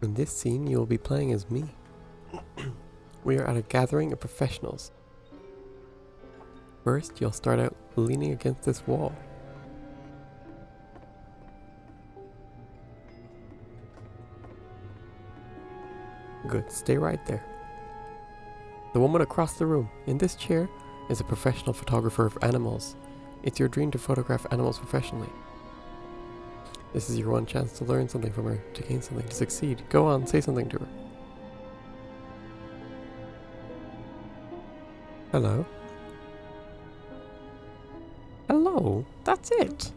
In this scene, you will be playing as me. We are at a gathering of professionals. First, you'll start out leaning against this wall. Good, stay right there. The woman across the room, in this chair, is a professional photographer of animals. It's your dream to photograph animals professionally. This is your one chance to learn something from her, to gain something, to succeed. Go on, say something to her. Hello? Hello? That's it.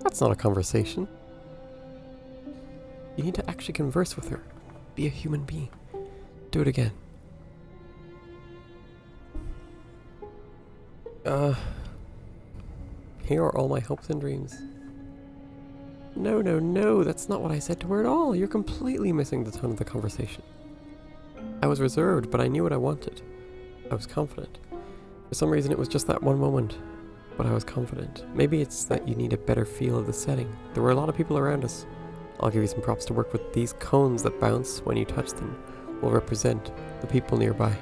That's not a conversation. You need to actually converse with her. Be a human being. Do it again. Here are all my hopes and dreams. No, no, no, that's not what I said to her at all. You're completely missing the tone of the conversation. I was reserved, but I knew what I wanted. I was confident. For some reason, it was just that one moment. But I was confident. Maybe it's that you need a better feel of the setting. There were a lot of people around us. I'll give you some props to work with. These cones that bounce when you touch them will represent the people nearby.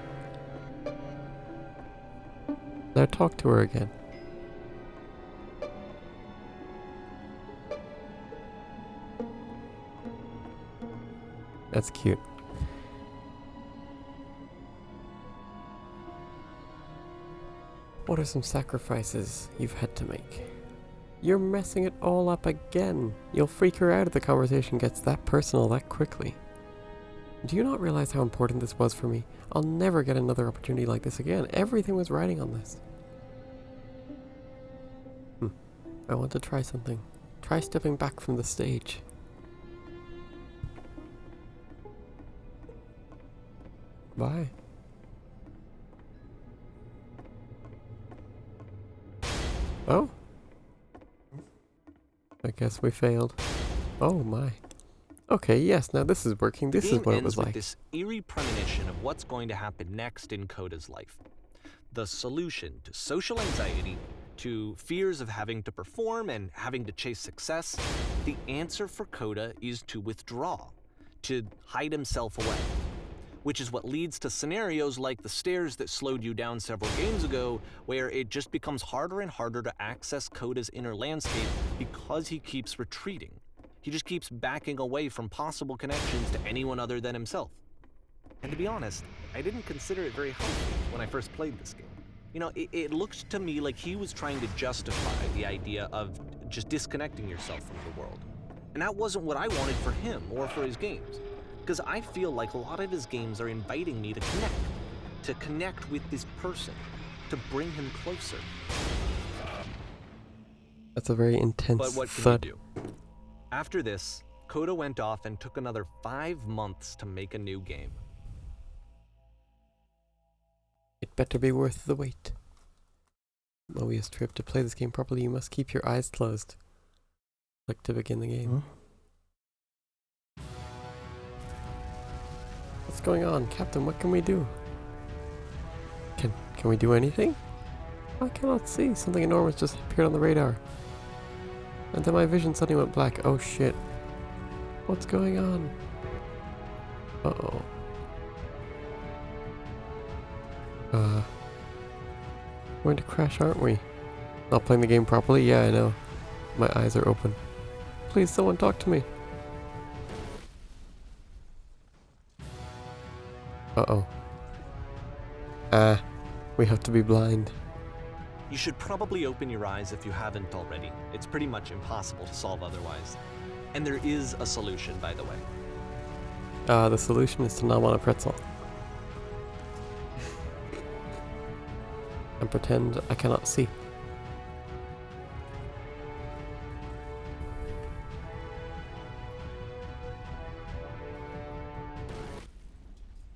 Now talk to her again. That's cute. What are some sacrifices you've had to make? You're messing it all up again. You'll freak her out if the conversation gets that personal that quickly. Do you not realize how important this was for me? I'll never get another opportunity like this again. Everything was riding on this. I want to try something. Try stepping back from the stage. Bye. Oh? I guess we failed. Oh my. Okay, yes, now this is working. This is what it was like.
This eerie premonition of what's going to happen next in Coda's life. the solution to social anxiety, to fears of having to perform and having to chase success, the answer for Coda is to withdraw, to hide himself away. Which is what leads to scenarios like the stairs that slowed you down several games ago, where it just becomes harder and harder to access Coda's inner landscape because he keeps retreating. He just keeps backing away from possible connections to anyone other than himself. And to be honest, I didn't consider it very healthy when I first played this game. You know, it looked to me like he was trying to justify the idea of just disconnecting yourself from the world. And that wasn't what I wanted for him or for his games. Because I feel like a lot of his games are inviting me to connect with this person, to bring him closer.
That's a very intense
But what can
thud.
you do? After this, Coda went off and took another 5 months to make a new game.
It better be worth the wait. Mobius trip. To play this game properly, you must keep your eyes closed. Click to begin the game.
Huh?
What's going on, Captain? What can we do? Can we do anything? I cannot see. Something enormous just appeared on the radar. And then my vision suddenly went black. Oh shit. What's going on? Uh-oh. We're going to crash, aren't we? Not playing the game properly? Yeah, I know. My eyes are open. Please, someone talk to me. Uh-oh. We have to be blind.
You should probably open your eyes if you haven't already. It's pretty much impossible to solve otherwise. And there is a solution, by the way.
The solution is to nom on a pretzel. And pretend I cannot see.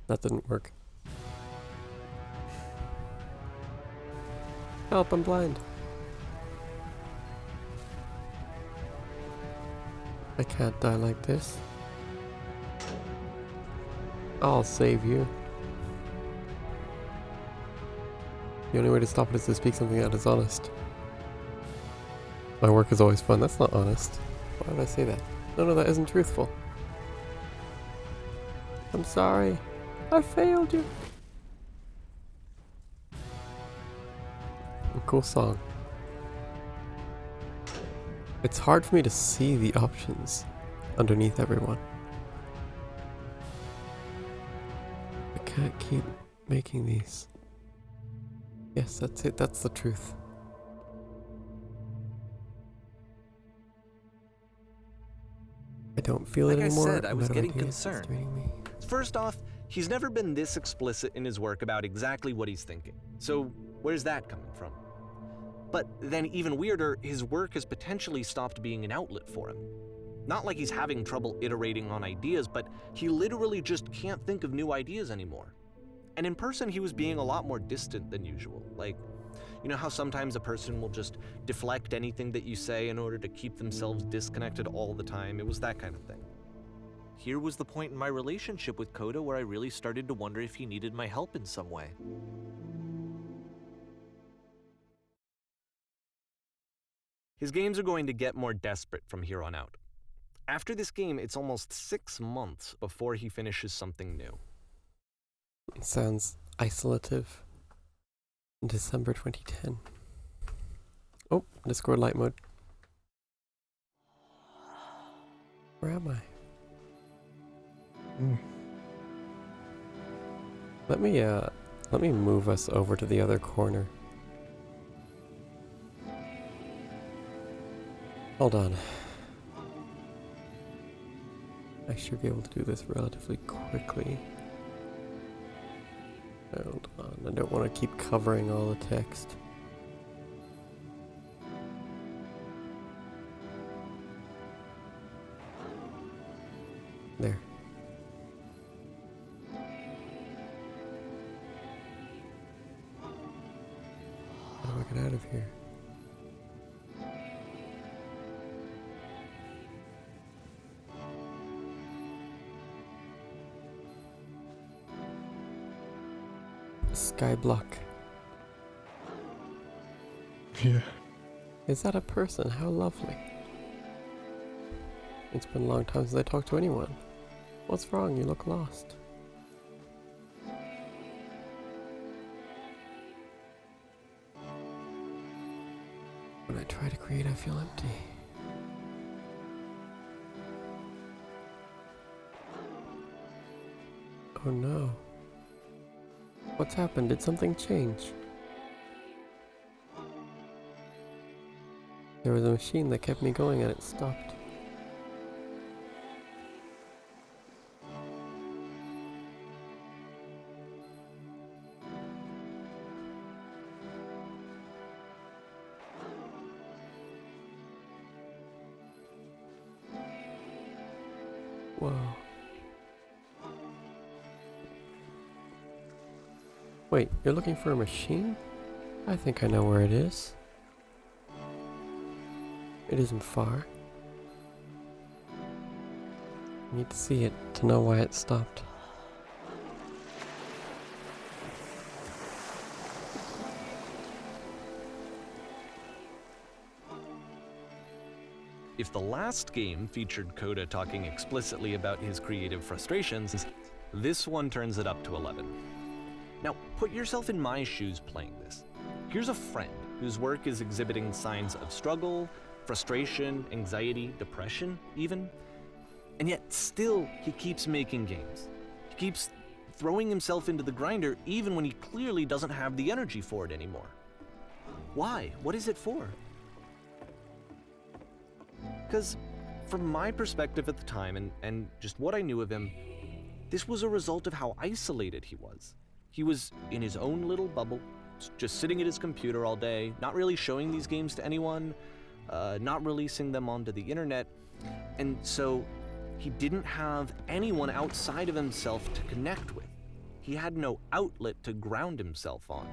That didn't work. Help, I'm blind. I can't die like this. I'll save you. The only way to stop it is to speak something that is honest. My work is always fun. That's not honest. Why would I say that? No, that isn't truthful. I'm sorry. I failed you. Cool song. It's hard for me to see the options underneath everyone. I can't keep making these. Yes, that's it. That's the truth. I don't feel
Like
it
I
anymore.
said, I was
What
getting
idea is
concerned.
frustrating me.
First off, he's never been this explicit in his work about exactly what he's thinking. So where's that coming from? But then even weirder, his work has potentially stopped being an outlet for him. Not like he's having trouble iterating on ideas, but he literally just can't think of new ideas anymore. And in person, he was being a lot more distant than usual. Like, you know how sometimes a person will just deflect anything that you say in order to keep themselves disconnected all the time? It was that kind of thing. Here was the point in my relationship with Coda where I really started to wonder if he needed my help in some way. His games are going to get more desperate from here on out. After this game, it's almost 6 months before he finishes something new.
It sounds isolative. December 2010. Oh, Discord light mode. Where am I? Let me move us over to the other corner. Hold on. I should be able to do this relatively quickly. Hold on, I don't want to keep covering all the text. There. How do I get out of here? Skyblock.
Yeah.
Is that a person? How lovely. It's been a long time since I talked to anyone. What's wrong? You look lost. When I try to create, I feel empty. Oh no. What's happened? Did something change? There was a machine that kept me going and it stopped. Whoa. Wait, you're looking for a machine? I think I know where it is. It isn't far. I need to see it to know why it stopped.
If the last game featured Coda talking explicitly about his creative frustrations, this one turns it up to 11. Now, put yourself in my shoes playing this. Here's a friend whose work is exhibiting signs of struggle, frustration, anxiety, depression, even. And yet, still, he keeps making games. He keeps throwing himself into the grinder even when he clearly doesn't have the energy for it anymore. Why? What is it for? Because from my perspective at the time, and just what I knew of him, this was a result of how isolated he was. He was in his own little bubble, just sitting at his computer all day, not really showing these games to anyone, not releasing them onto the internet, and so he didn't have anyone outside of himself to connect with. He had no outlet to ground himself on.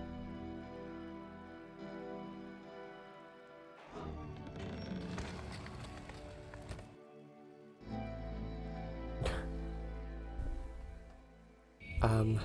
Um,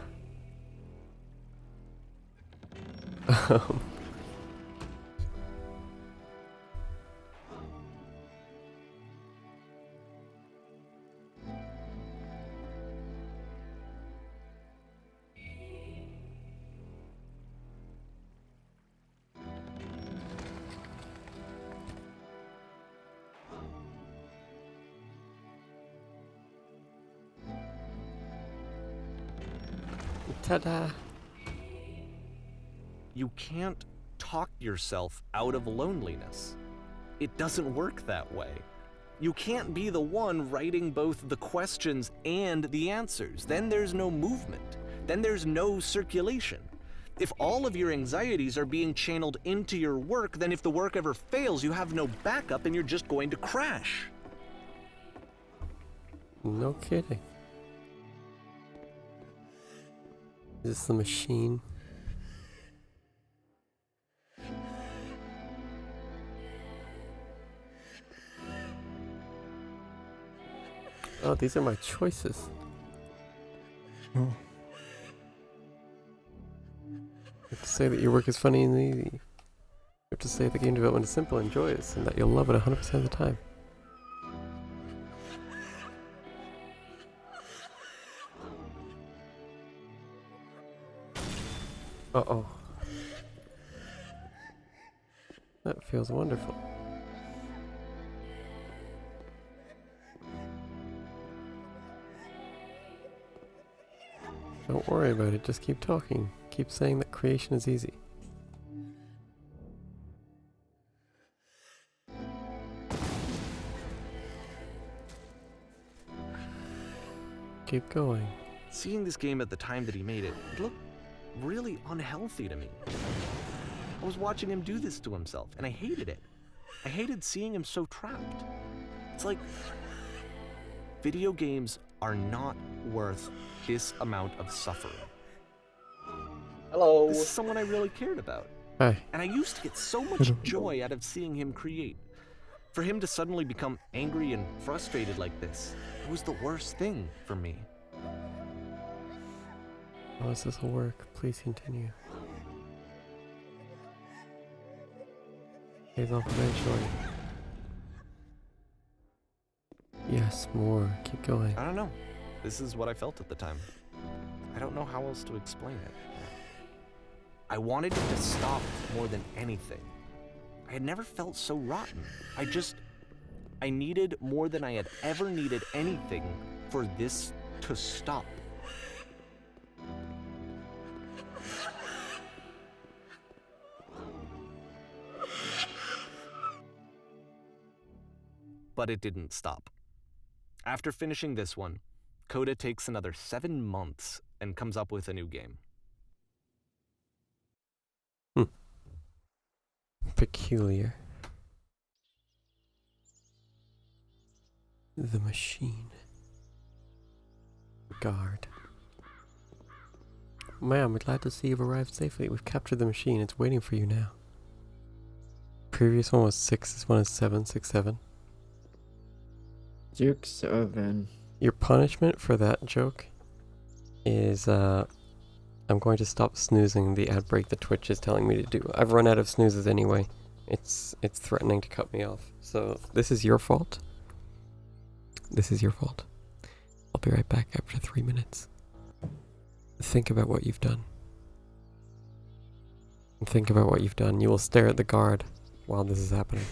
ta-da!
You can't talk yourself out of loneliness. It doesn't work that way. You can't be the one writing both the questions and the answers. Then there's no movement. Then there's no circulation. If all of your anxieties are being channeled into your work, then if the work ever fails, you have no backup and you're just going to crash.
No kidding. Is this the machine? Oh, these are my choices.
Oh.
You have to say that your work is funny and easy. You have to say that game development is simple and joyous, and that you'll love it 100% of the time. Uh-oh. That feels wonderful. Don't worry about it, just keep talking. Keep saying that creation is easy. Keep going.
Seeing this game at the time that he made it, it looked really unhealthy to me. I was watching him do this to himself, and I hated it. I hated seeing him so trapped. It's like, video games are not worth this amount of suffering.
Hello.
This is someone I really cared about.
Hi.
And I used to get so much joy out of seeing him create. For him to suddenly become angry and frustrated like this, it was the worst thing for me.
How does this will work? Please continue. Pays off eventually. Yes, more. Keep going.
I don't know. This is what I felt at the time. I don't know how else to explain it. I wanted it to stop more than anything. I had never felt so rotten. I needed more than I had ever needed anything for this to stop. But it didn't stop. After finishing this one, Coda takes another 7 months and comes up with a new game.
Peculiar. The machine. Guard. Ma'am, we're glad to see you've arrived safely. We've captured the machine. It's waiting for you now. Previous one was 6. This one is 7. 6, 7.
Duke 7.
Your punishment for that joke is, I'm going to stop snoozing the ad break that Twitch is telling me to do. I've run out of snoozes anyway. It's threatening to cut me off. So, this is your fault. This is your fault. I'll be right back after 3 minutes. Think about what you've done. And think about what you've done. You will stare at the guard while this is happening.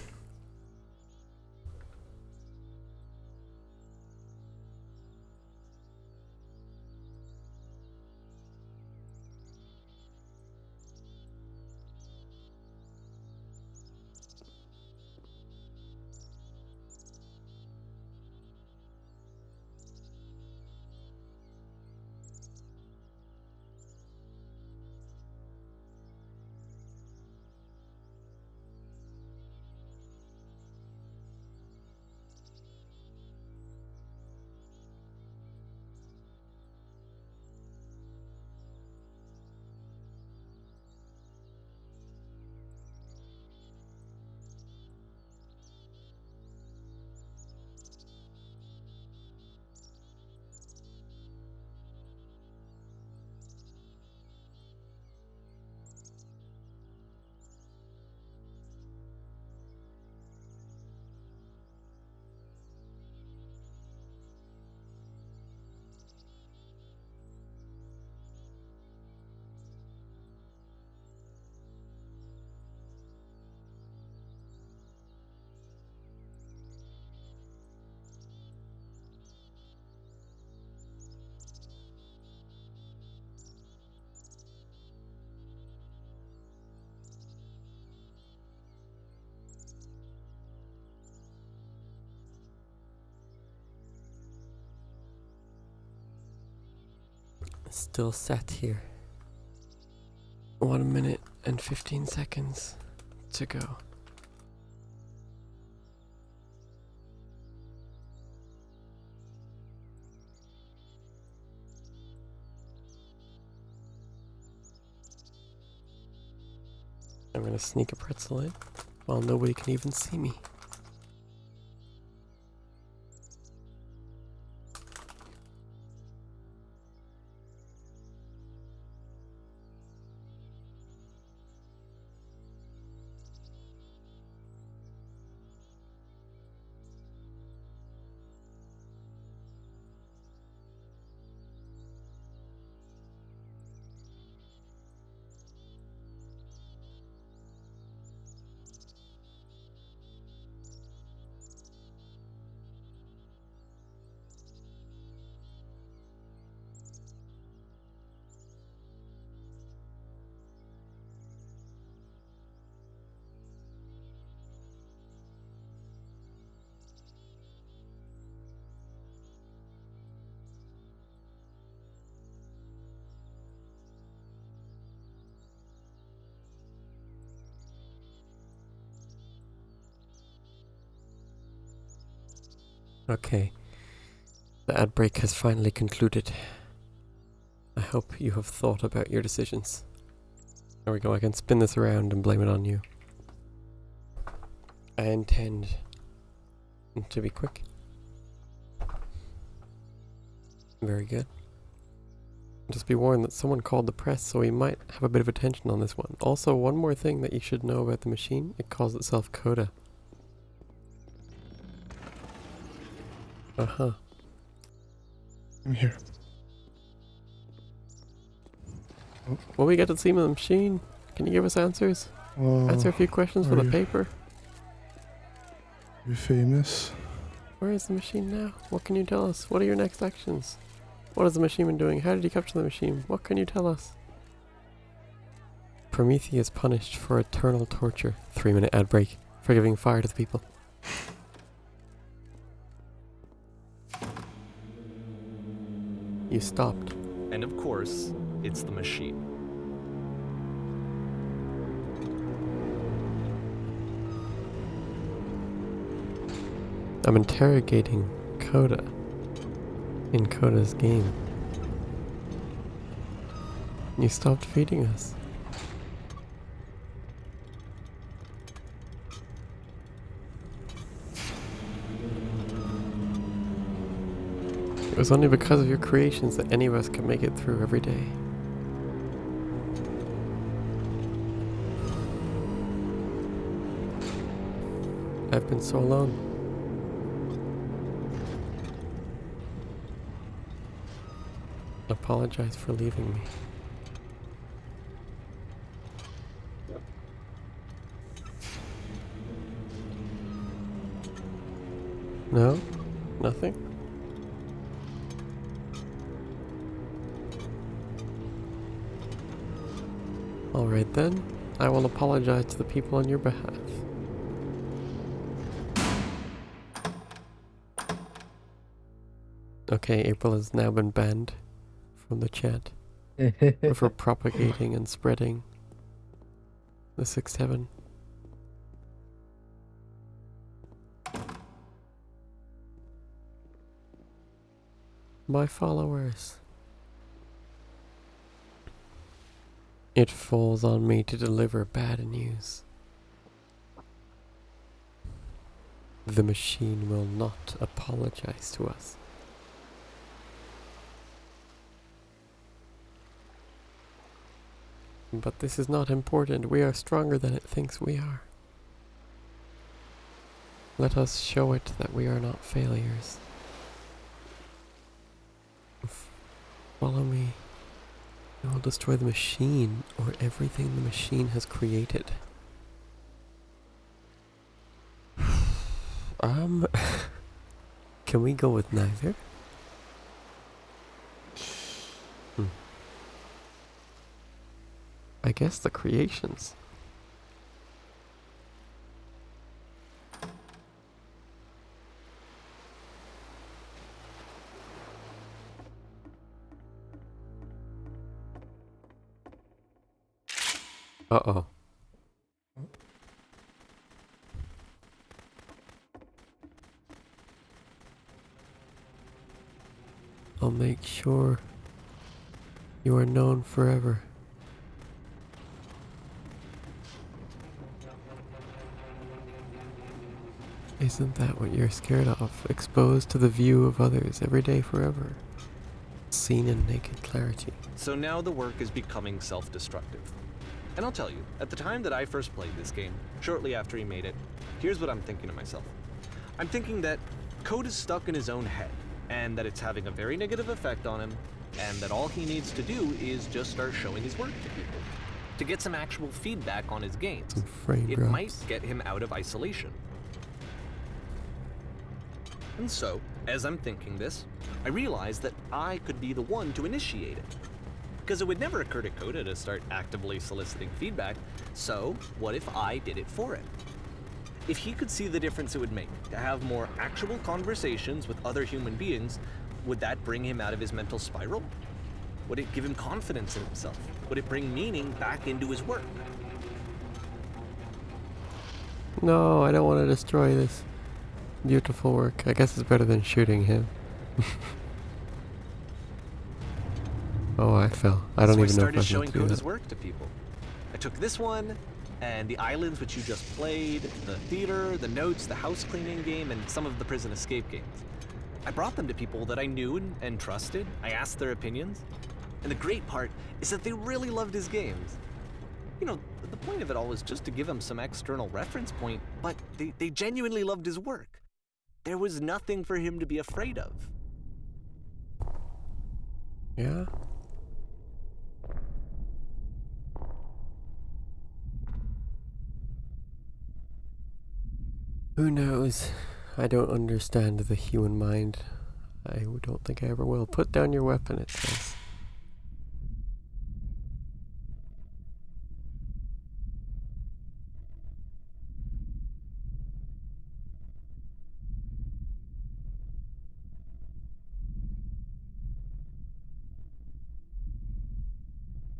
Still sat here. 1 minute and 15 seconds to go. I'm gonna sneak a pretzel in while nobody can even see me. Okay, the ad break has finally concluded. I hope you have thought about your decisions. There we go, I can spin this around and blame it on you. I intend to be quick. Very good. Just be warned that someone called the press, so we might have a bit of attention on this one. Also, one more thing that you should know about the machine. It calls itself Coda. Uh-huh.
I'm here.
Will we get to see the machine? Can you give us answers? Answer a few questions for the paper?
You famous?
Where is the machine now? What can you tell us? What are your next actions? What has the machine been doing? How did you capture the machine? What can you tell us? Prometheus punished for eternal torture. 3-minute ad break for giving fire to the people. You stopped.
And of course, it's the machine.
I'm interrogating Coda in Coda's game. You stopped feeding us. It was only because of your creations that any of us could make it through every day. I've been so alone. Apologize for leaving me. No? Nothing? Alright then, I will apologize to the people on your behalf. Okay, April has now been banned from the chat for propagating and spreading the 6-7. My followers. It falls on me to deliver bad news. The machine will not apologize to us. But this is not important. We are stronger than it thinks we are. Let us show it that we are not failures. Follow me. We will destroy the machine or everything the machine has created. Can we go with neither? I guess the creations. Uh-oh. I'll make sure you are known forever. Isn't that what you're scared of? Exposed to the view of others every day forever. Seen in naked clarity.
So now the work is becoming self-destructive. And I'll tell you, at the time that I first played this game, shortly after he made it, here's what I'm thinking to myself. I'm thinking that code is stuck in his own head, and that it's having a very negative effect on him, and that all he needs to do is just start showing his work to people, to get some actual feedback on his games.
Some frame
It
drops.
might get him out of isolation. And so, as I'm thinking this, I realize that I could be the one to initiate it. Because it would never occur to Coda to start actively soliciting feedback, so what if I did it for him? If he could see the difference it would make to have more actual conversations with other human beings, would that bring him out of his mental spiral? Would it give him confidence in himself? Would it bring meaning back into his work?
No, I don't want to destroy this beautiful work. I guess it's better than shooting him. Oh, I fell. I don't even know if I
started showing
should do
Coda's
that.
work to people. I took this one, and the islands which you just played, the theater, the notes, the house cleaning game, and some of the prison escape games. I brought them to people that I knew and trusted. I asked their opinions. And the great part is that they really loved his games. You know, the point of it all was just to give him some external reference point, but they genuinely loved his work. There was nothing for him to be afraid of.
Yeah? Who knows? I don't understand the human mind. I don't think I ever will. Put down your weapon, it says.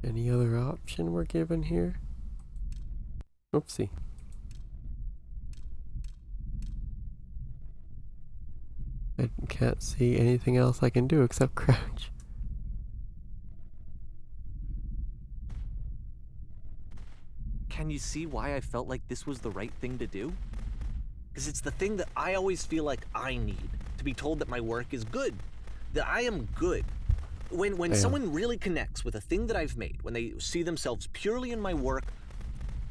Any other option we're given here? Oopsie. I can't see anything else I can do except crouch.
Can you see why I felt like this was the right thing to do? Because it's the thing that I always feel like I need, to be told that my work is good, that I am good. When someone really connects with a thing that I've made, when they see themselves purely in my work,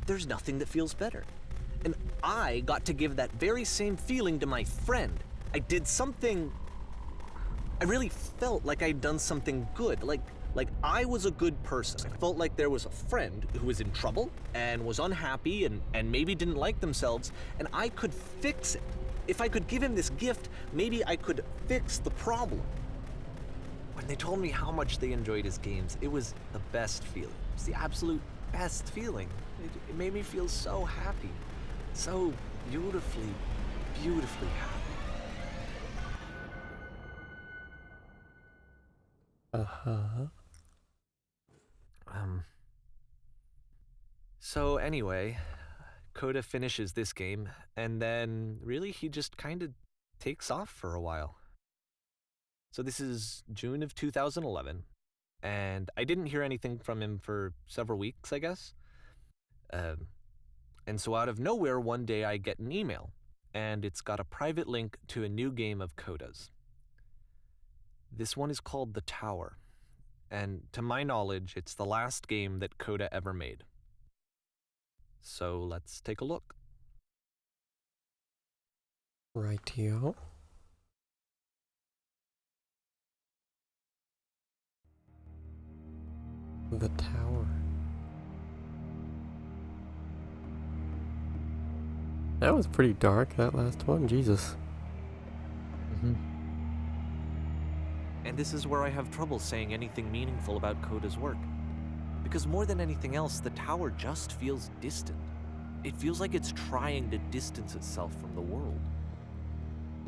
there's nothing that feels better. And I got to give that very same feeling to my friend. I did something, I really felt like I'd done something good, like I was a good person. I felt like there was a friend who was in trouble and was unhappy and maybe didn't like themselves, and I could fix it. If I could give him this gift, maybe I could fix the problem. When they told me how much they enjoyed his games, it was the best feeling. It was the absolute best feeling. It made me feel so happy. So beautifully, beautifully happy.
Uh-huh.
So anyway, Coda finishes this game, and then really he just kind of takes off for a while. So this is June of 2011, and I didn't hear anything from him for several weeks, I guess. And so out of nowhere, one day I get an email, and it's got a private link to a new game of Coda's. This one is called The Tower, and to my knowledge, it's the last game that Coda ever made. So let's take a look.
Rightio. The Tower. That was pretty dark, that last one. Jesus.
And this is where I have trouble saying anything meaningful about Coda's work. Because more than anything else, the tower just feels distant. It feels like it's trying to distance itself from the world.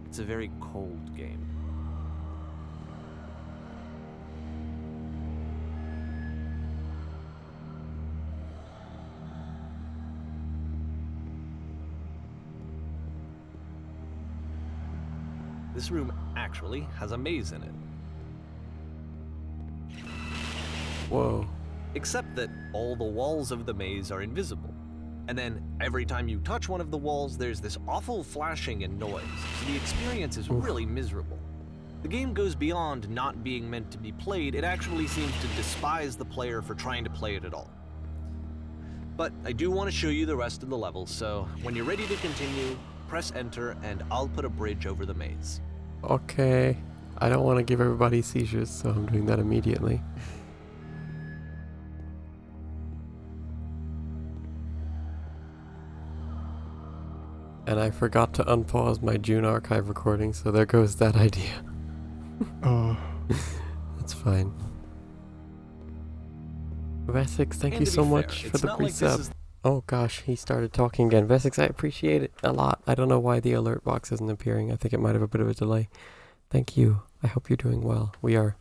It's a very cold game. This room actually has a maze in it.
Whoa.
Except that all the walls of the maze are invisible. And then every time you touch one of the walls, there's this awful flashing and noise. So the experience is really miserable. The game goes beyond not being meant to be played. It actually seems to despise the player for trying to play it at all. But I do want to show you the rest of the levels, so when you're ready to continue, press enter and I'll put a bridge over the maze.
Okay. I don't want to give everybody seizures, so I'm doing that immediately. And I forgot to unpause my June archive recording, so there goes that idea.
Oh,
That's fine. Vesix, thank
And
you
to be
so
fair,
much for
it's
the
not like this
resub.
is-
Oh gosh, he started talking again. Vesix, I appreciate it a lot. I don't know why the alert box isn't appearing. I think it might have a bit of a delay. Thank you. I hope you're doing well. We are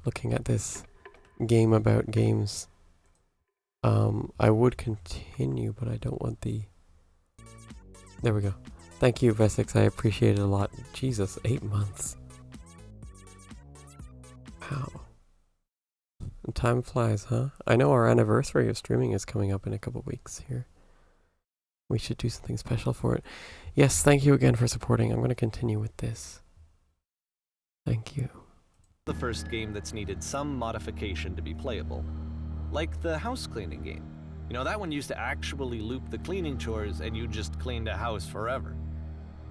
looking at this game about games. I would continue, but I don't want the... There we go. Thank you, Vesix. I appreciate it a lot. Jesus, 8 months. Wow. And time flies, huh? I know our anniversary of streaming is coming up in a couple weeks here. We should do something special for it. Yes, thank you again for supporting. I'm going to continue with this. Thank you.
the first game that's needed some modification to be playable. Like the house cleaning game. You know, that one used to actually loop the cleaning chores and you just cleaned a house forever.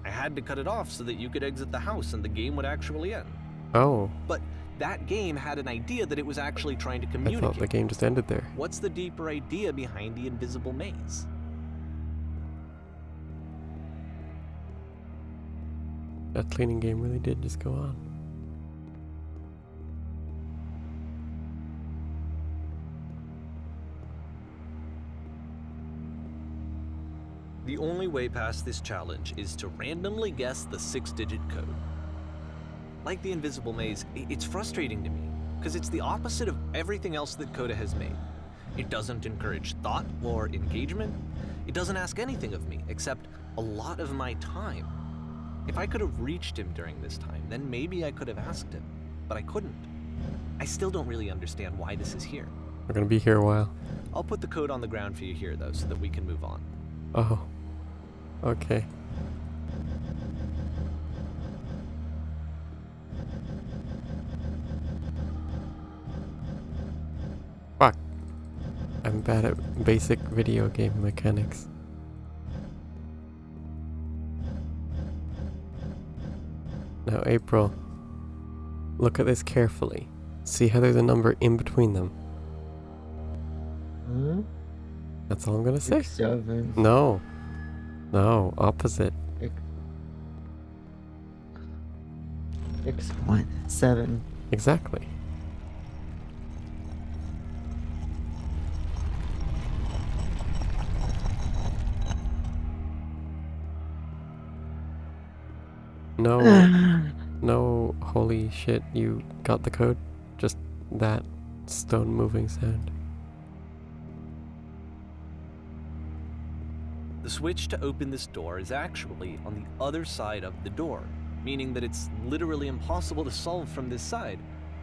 I had to cut it off so that you could exit the house and the game would actually end.
Oh,
But that game had an idea that it was actually trying to
I
communicate.
thought the game just ended there.
What's the deeper idea behind the invisible maze?
That cleaning game really did just go on.
The only way past this challenge is to randomly guess the 6-digit code. Like the invisible maze, it's frustrating to me, because it's the opposite of everything else that Coda has made. It doesn't encourage thought or engagement. It doesn't ask anything of me, except a lot of my time. If I could have reached him during this time, then maybe I could have asked him, but I couldn't. I still don't really understand why this is here.
We're gonna be here a while.
I'll put the code on the ground for you here, though, so that we can move on.
Oh. Okay. Fuck. I'm bad at basic video game mechanics. Now, April, look at this carefully. See how there's a number in between them.
Huh?
That's all I'm gonna say.
7.
No. No, opposite.
6, 1, 7.
Exactly. No, no, holy shit, you got the code? Just that stone moving sound.
The switch to open this door is actually on the other side of the door, meaning that it's literally impossible to solve from this side.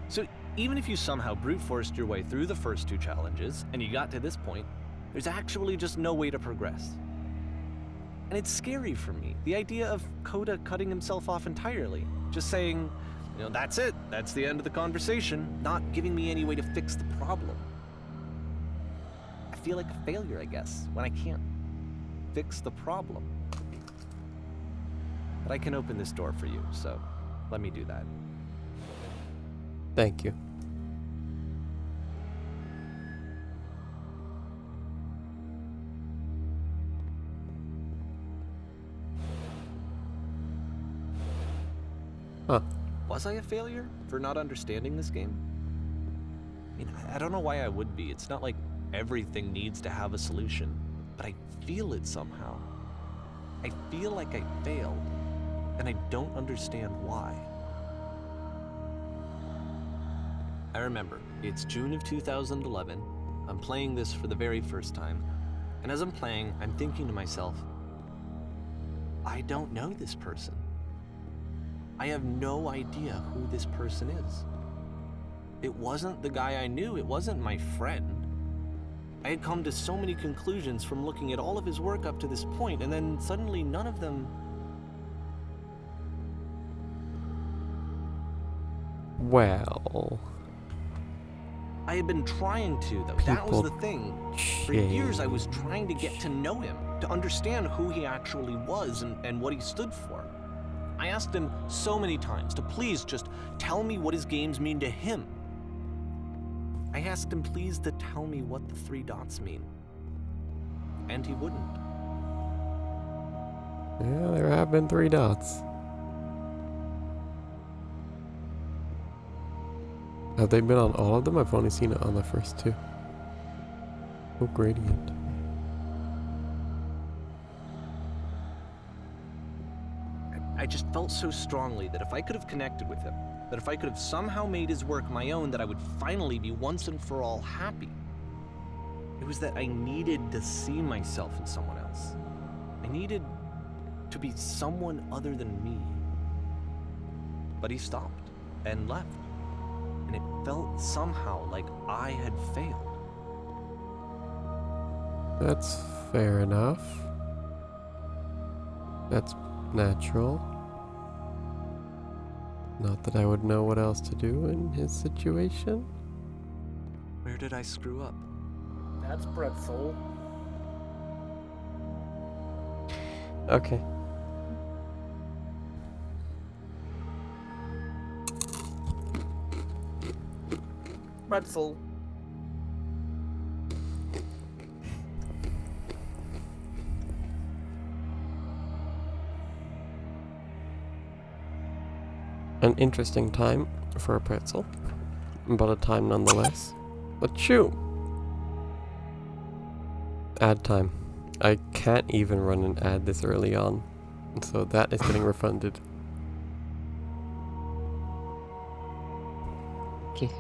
So even if you somehow brute forced your way through the first 2 challenges and you got to this point, there's actually just no way to progress. And it's scary for me, the idea of Coda cutting himself off entirely, just saying, you know, that's it, that's the end of the conversation, not giving me any way to fix the problem. I feel like a failure, I guess, when I can't fix the problem. But I can open this door for you, so let me do that.
Thank you. Huh.
Was I a failure for not understanding this game? I mean, I don't know why I would be. It's not like everything needs to have a solution, but I feel it somehow. I feel like I failed, and I don't understand why. I remember, it's June of 2011. I'm playing this for the very first time, and as I'm playing, I'm thinking to myself, I don't know this person. I have no idea who this person is. It wasn't the guy I knew, it wasn't my friend. I had come to so many conclusions from looking at all of his work up to this point, and then suddenly none of them...
Well...
I had been trying to, though. That was the thing. For years I was trying to get to know him, to understand who he actually was and what he stood for. I asked him so many times to please just tell me what his games mean to him. I asked him please to tell me what the 3 dots mean. And he wouldn't.
Yeah, there have been 3 dots. Have they been on all of them? I've only seen it on the first 2. Oh, gradient.
I just felt so strongly that if I could have connected with him, that if I could have somehow made his work my own, that I would finally be once and for all happy. It was that I needed to see myself in someone else. I needed to be someone other than me. But he stopped and left, and it felt somehow like I had failed.
That's fair enough. That's natural. Not that I would know what else to do in his situation.
Where did I screw up?
That's pretzel.
Okay.
Pretzel.
An interesting time for a pretzel, but a time nonetheless. Achoo! Ad time. I can't even run an ad this early on, so that is getting refunded.
Okay.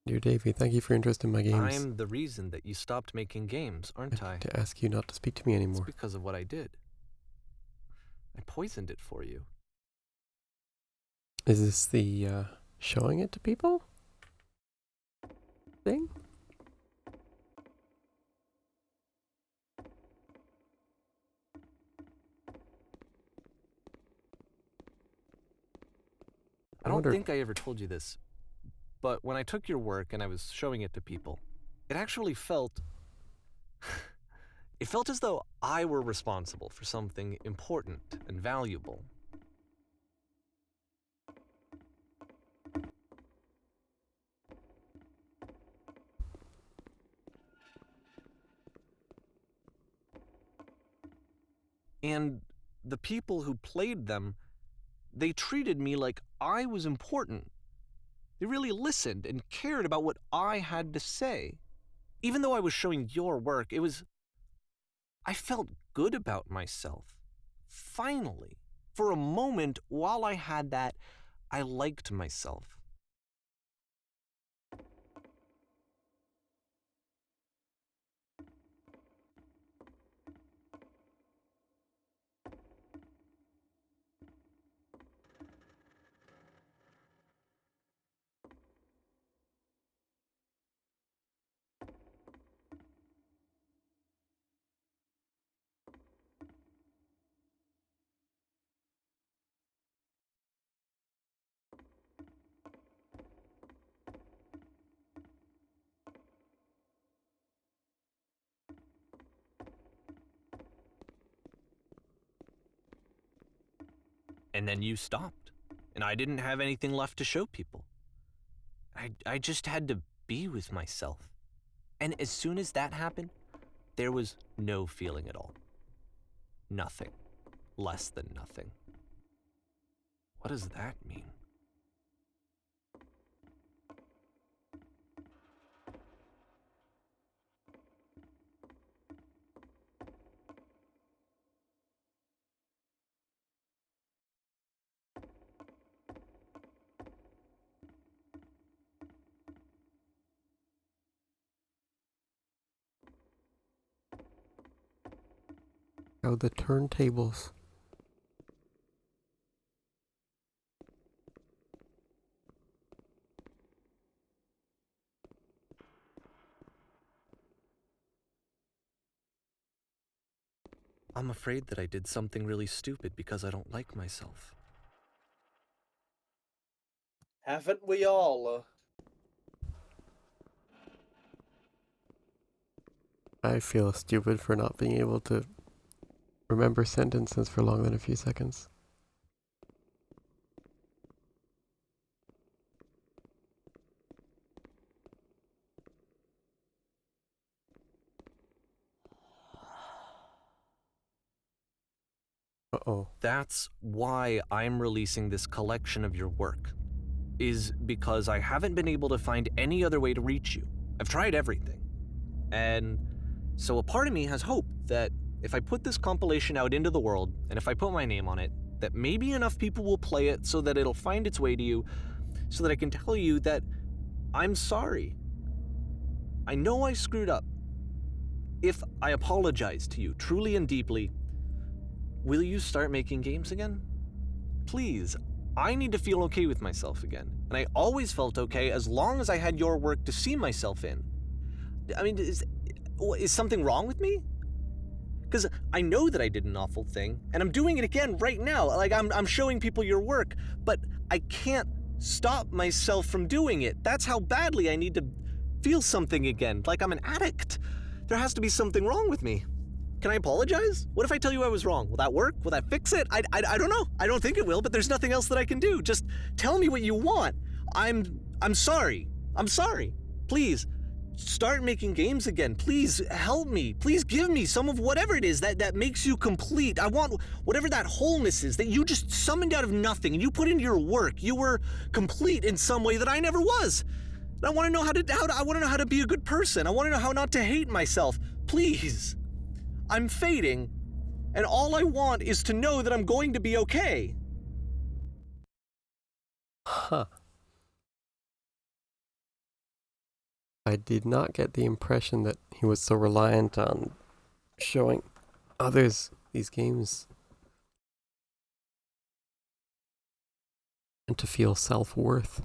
Dear Davey, thank you for your interest in my games.
I'm the reason that you stopped making games, aren't I?
I need to ask you not to speak to me
It's
anymore.
because of what I did. I poisoned it for you.
Is this the showing it to people thing?
I don't
wonder-
think I ever told you this, but when I took your work and I was showing it to people, it actually felt... it felt as though I were responsible for something important and valuable. And the people who played them, they treated me like I was important. They really listened and cared about what I had to say. Even though I was showing your work, I felt good about myself. Finally. For a moment, while I had that, I liked myself. And then you stopped, and I didn't have anything left to show people. I just had to be with myself. And as soon as that happened, there was no feeling at all. Nothing. Less than nothing. What does that mean?
Oh, the turntables.
I'm afraid that I did something really stupid because I don't like myself.
Haven't we all?
I feel stupid for not being able to remember sentences for longer than a few seconds. Uh-oh.
That's why I'm releasing this collection of your work, is because I haven't been able to find any other way to reach you. I've tried everything. And so a part of me has hope that if I put this compilation out into the world, and if I put my name on it, that maybe enough people will play it so that it'll find its way to you, so that I can tell you that I'm sorry. I know I screwed up. If I apologize to you truly and deeply, will you start making games again? Please, I need to feel okay with myself again. And I always felt okay as long as I had your work to see myself in. I mean, is something wrong with me? Because I know that I did an awful thing, and I'm doing it again right now. Like, I'm showing people your work, but I can't stop myself from doing it. That's how badly I need to feel something again, like I'm an addict. There has to be something wrong with me. Can I apologize? What if I tell you I was wrong? Will that work? Will that fix it? I don't know. I don't think it will, but there's nothing else that I can do. Just tell me what you want. I'm sorry. I'm sorry. Please, start making games again. Please help me. Please give me some of whatever it is that makes you complete. I want whatever that wholeness is that you just summoned out of nothing and you put into your work. You were complete in some way that I never was. And I want to know how to be a good person. I want to know how not to hate myself. Please. I'm fading, and all I want is to know that I'm going to be okay.
Huh. I did not get the impression that he was so reliant on showing others these games and to feel self-worth.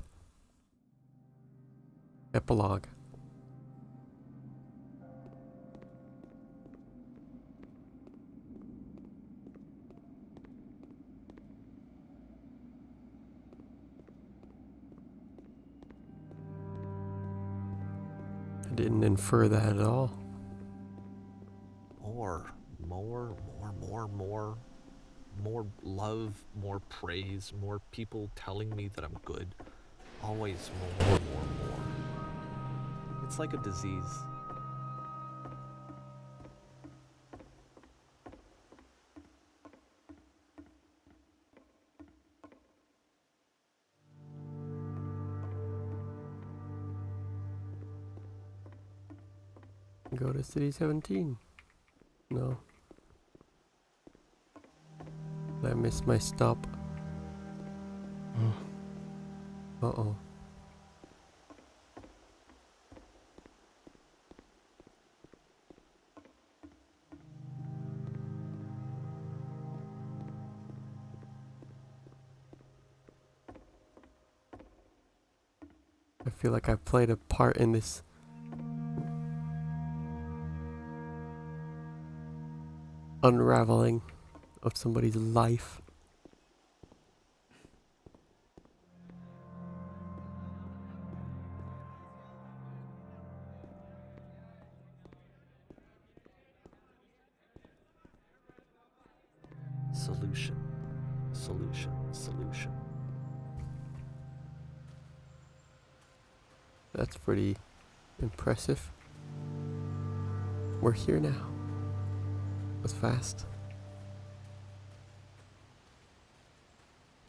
Epilogue. I didn't infer that at all.
More love, more praise, more people telling me that I'm good. Always more. It's like a disease.
Go to City 17. No. I missed my stop. Uh-oh. I feel like I've played a part in this unraveling of somebody's life.
Solution.
That's pretty impressive. We're here now. Was fast.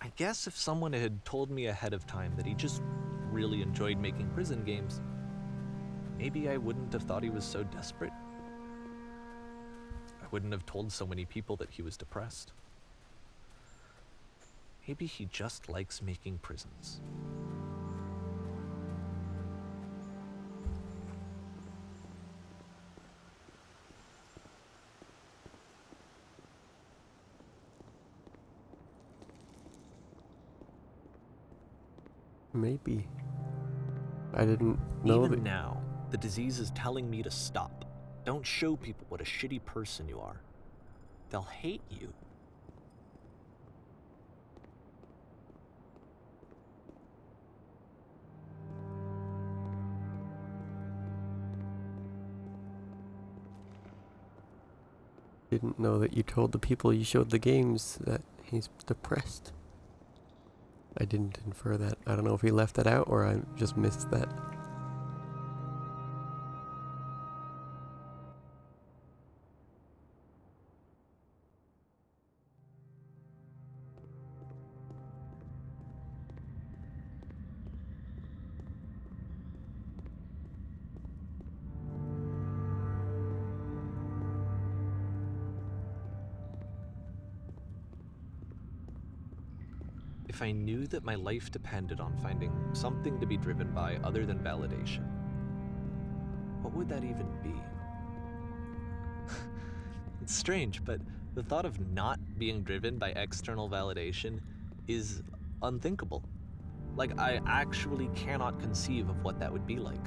I guess if someone had told me ahead of time that he just really enjoyed making prison games, maybe I wouldn't have thought he was so desperate. I wouldn't have told so many people that he was depressed. Maybe he just likes making prisons.
Maybe. I didn't know
Even
that.
now, the disease is telling me to stop. Don't show people what a shitty person you are. They'll hate you.
Didn't know that you told the people you showed the games that he's depressed. I didn't infer that. I don't know if he left that out or I just missed that.
If I knew that my life depended on finding something to be driven by other than validation, what would that even be? It's strange, but the thought of not being driven by external validation is unthinkable. Like, I actually cannot conceive of what that would be like.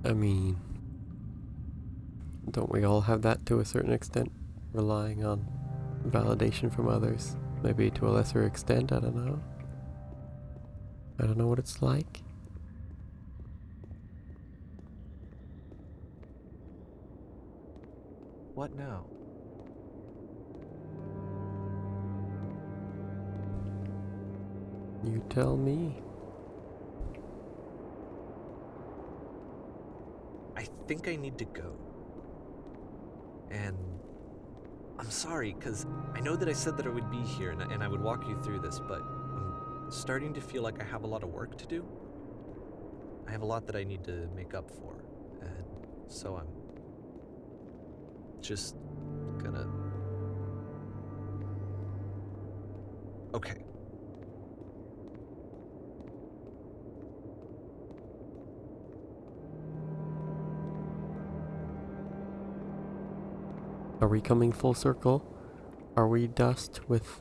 I mean, Don't we all have that to a certain extent? Relying on validation from others. Maybe to a lesser extent, I don't know. I don't know what it's like.
What now?
You tell me.
I think I need to go. And I'm sorry, because I know that I said that I would be here and I would walk you through this, but I'm starting to feel like I have a lot of work to do. I have a lot that I need to make up for, and so I'm just gonna... Okay.
Are we coming full circle? Are we dust with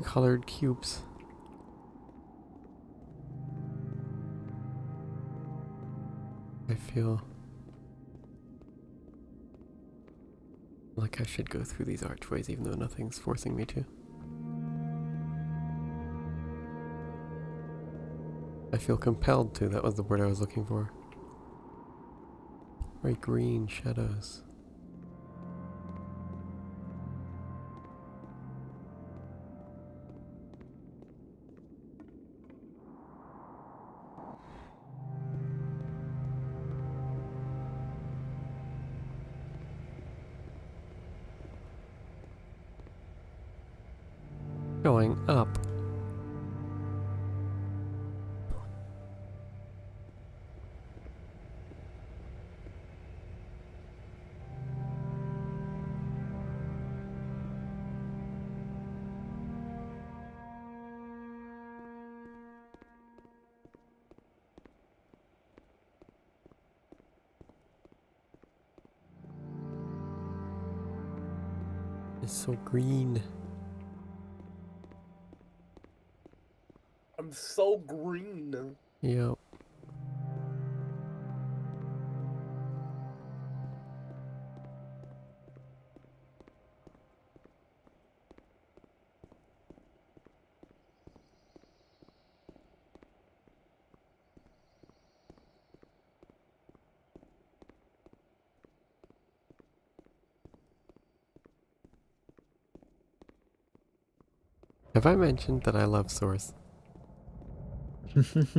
colored cubes? I feel like I should go through these archways even though nothing's forcing me to. I feel compelled to, that was the word I was looking for. Very green shadows. Going up. It's so green.
I'm so green.
Yep. Have I mentioned that I love Source?
Is this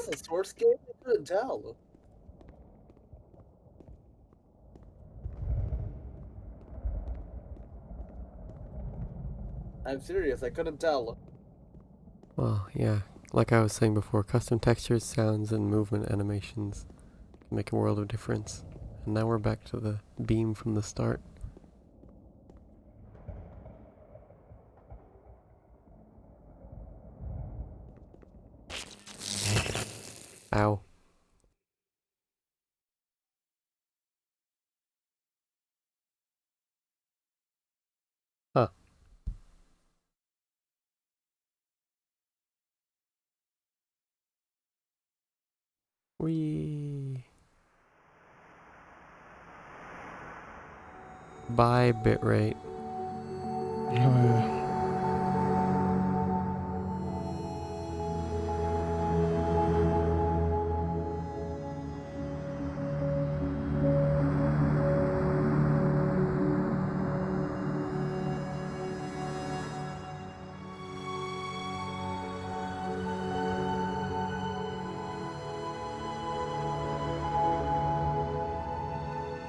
a Source game? I couldn't tell. I'm serious, I couldn't tell.
Well, yeah. Like I was saying before, custom textures, sounds, and movement animations can make a world of difference. And now we're back to the beam from the start. Ow. Huh. Whee. Bye, bitrate.
Oh, yeah.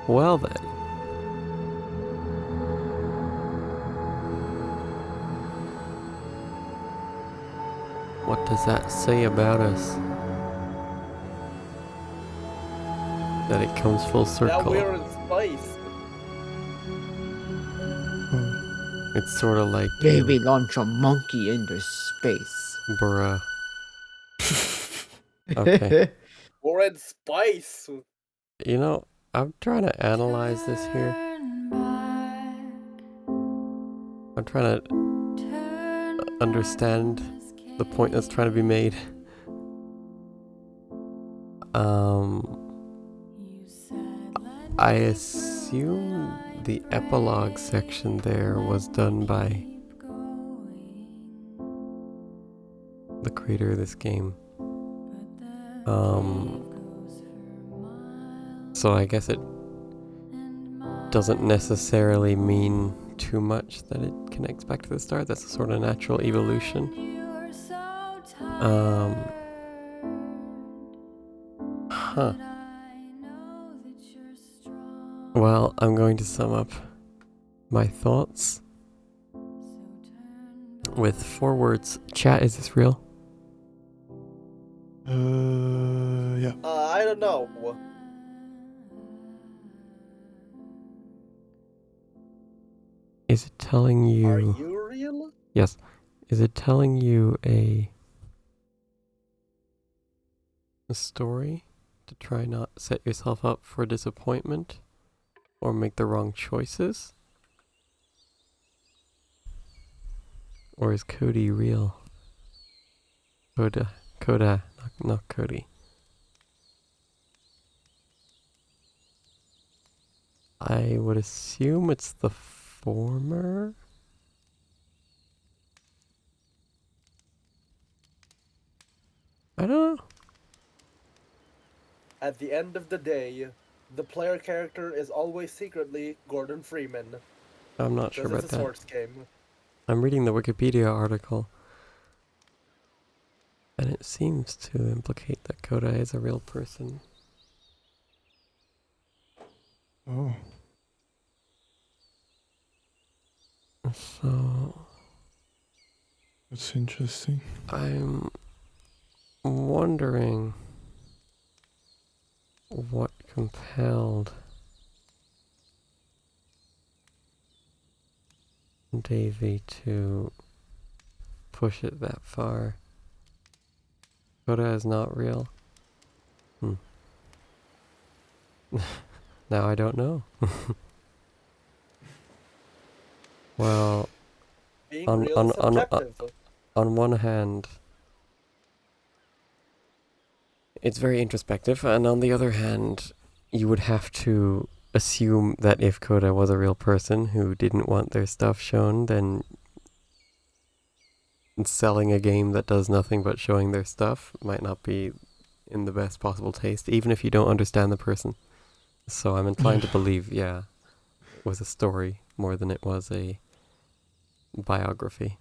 Well then. What does that say about us? That it comes full
Now
circle.
we're in space.
Oh,
It's sort of like...
Maybe launch a monkey into space.
Bruh. Okay.
We're in space.
You know, I'm trying to analyze this here. I'm trying to understand the point that's trying to be made. I assume the epilogue section there was done by the creator of this game. So I guess it doesn't necessarily mean too much that it connects back to the start. That's a sort of natural evolution. Huh. Well, I'm going to sum up my thoughts with 4 words. Chat, is this real?
Yeah.
I don't know.
Is it telling you...
Are you real?
Yes. Is it telling you a story to try not set yourself up for disappointment or make the wrong choices? Or is Cody real? Coda, not Cody. I would assume it's the former. I don't know.
At the end of the day, the player character is always secretly Gordon Freeman.
I'm not sure about
This is a
that.
source game.
I'm reading the Wikipedia article, and it seems to implicate that Coda is a real person.
Oh.
So
That's interesting.
I'm wondering what compelled Davey to push it that far. Coda is not real. Now I don't know. Well,
Being
on
real is subjective.
on one hand, it's very introspective, and on the other hand, you would have to assume that if Coda was a real person who didn't want their stuff shown, then selling a game that does nothing but showing their stuff might not be in the best possible taste, even if you don't understand the person. So I'm inclined to believe, yeah, it was a story more than it was a biography.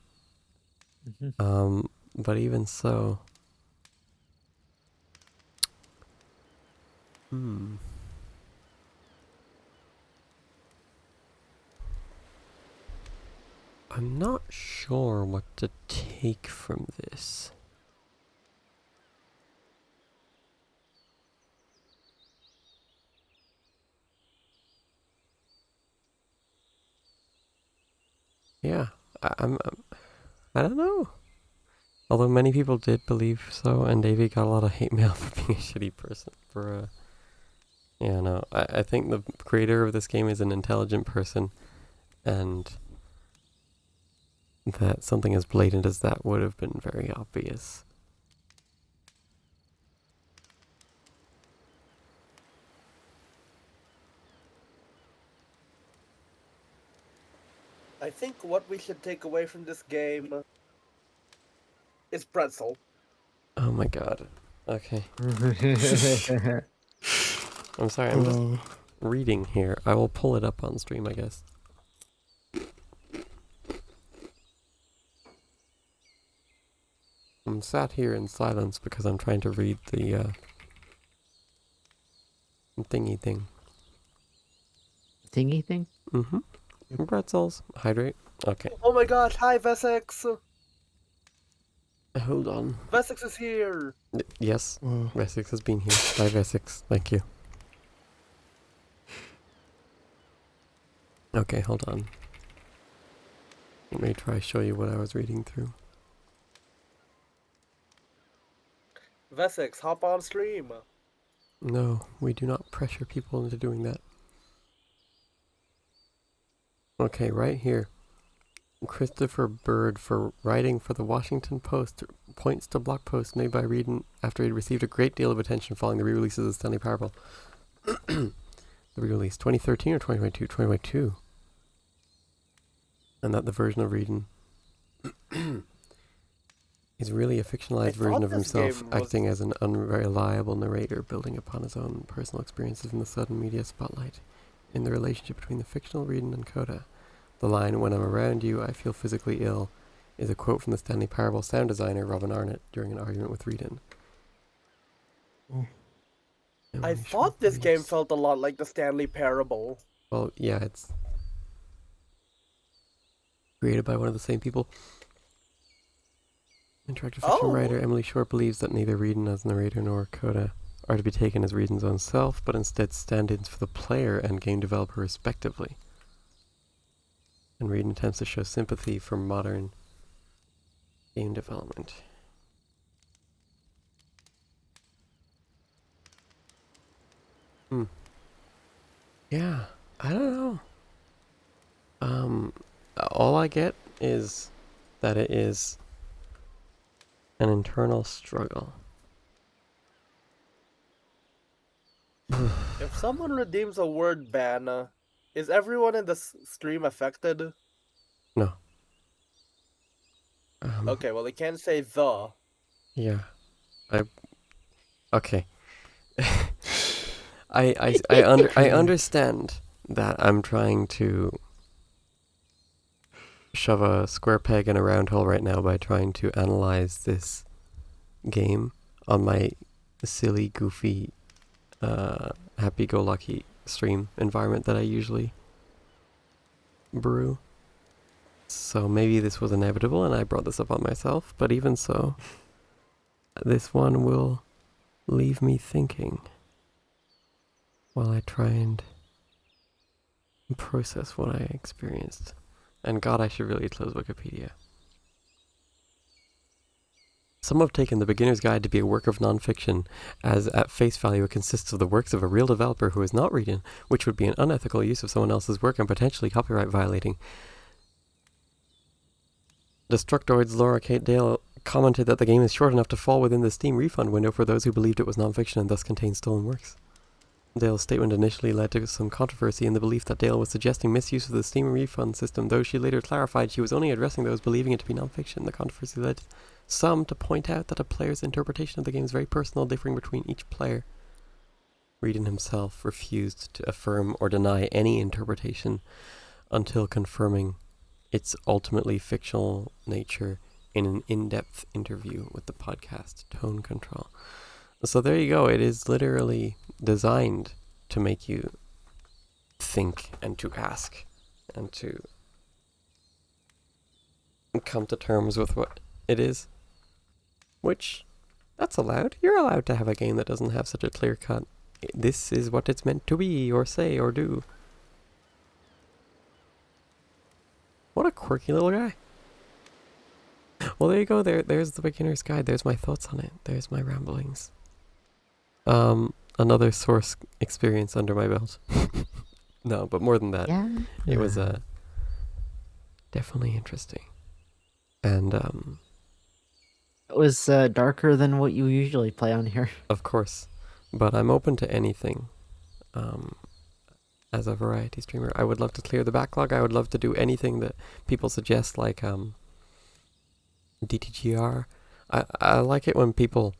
But even so, I'm not sure what to take from this. Yeah, I don't know. Although many people did believe so, and Davey got a lot of hate mail for being a shitty person. Yeah, no, I think the creator of this game is an intelligent person, and that something as blatant as that would have been very obvious.
I think what we should take away from this game is pretzel.
Oh my god. Okay. I'm sorry, I'm just reading here. I will pull it up on stream, I guess. I'm sat here in silence because I'm trying to read the thingy thing.
Thingy thing?
Mm-hmm. Pretzels. Hydrate. Okay.
Oh my gosh, hi Vessex!
Hold on.
Vessex is here!
Yes.
Wow.
Vessex has been here. Bye, Vessex. Thank you. Okay, hold on. Let me try show you what I was reading through.
Vessex, hop on stream!
No, we do not pressure people into doing that. Okay, right here. Christopher Bird, for writing for the Washington Post, points to blog posts made by Reedon after he received a great deal of attention following the re-release of the Stanley Parable. the release, 2013 or 2022? 2022. And that the version of Reedon is really a fictionalized version of himself, acting as an unreliable narrator, building upon his own personal experiences in the sudden media spotlight. In the relationship between the fictional Reedon and Coda, the line, "When I'm around you, I feel physically ill," is a quote from the Stanley Parable sound designer Robin Arnott during an argument with Reedon.
I thought this game felt a lot like the Stanley Parable.
Well, yeah, it's created by one of the same people. Interactive fiction writer Emily Short believes that neither Reedon as narrator nor Coda are to be taken as Reedon's own self, but instead stand-ins for the player and game developer respectively. And Reedon attempts to show sympathy for modern game development. Yeah, I don't know. All I get is that it is an internal struggle.
If someone redeems a word ban, is everyone in the stream affected?
No.
Okay, well, they can't say the.
Yeah. Okay. I understand that I'm trying to shove a square peg in a round hole right now by trying to analyze this game on my silly, goofy, happy-go-lucky stream environment that I usually brew. So maybe this was inevitable and I brought this up on myself, but even so, this one will leave me thinking while I try and process what I experienced. And God, I should really close Wikipedia. Some have taken The Beginner's Guide to be a work of non-fiction, as at face value it consists of the works of a real developer who is not Reedon, which would be an unethical use of someone else's work and potentially copyright violating. Destructoid's Laura Kate Dale commented that the game is short enough to fall within the Steam refund window for those who believed it was non-fiction and thus contained stolen works. Dale's statement initially led to some controversy in the belief that Dale was suggesting misuse of the Steam refund system, though she later clarified she was only addressing those believing it to be non-fiction. The controversy led some to point out that a player's interpretation of the game is very personal, differing between each player. Reedon himself refused to affirm or deny any interpretation until confirming its ultimately fictional nature in an in-depth interview with the podcast Tone Control. So there you go. It is literally designed to make you think and to ask and to come to terms with what it is. Which, that's allowed. You're allowed to have a game that doesn't have such a clear cut, this is what it's meant to be, or say, or do. What a quirky little guy. Well, there you go. There's the Beginner's Guide. There's my thoughts on it. There's my ramblings. Another source experience under my belt. No, but more than that.
Yeah.
It was definitely interesting. And
it was darker than what you usually play on here.
Of course. But I'm open to anything. As a variety streamer, I would love to clear the backlog. I would love to do anything that people suggest, like DTGR. I like it when people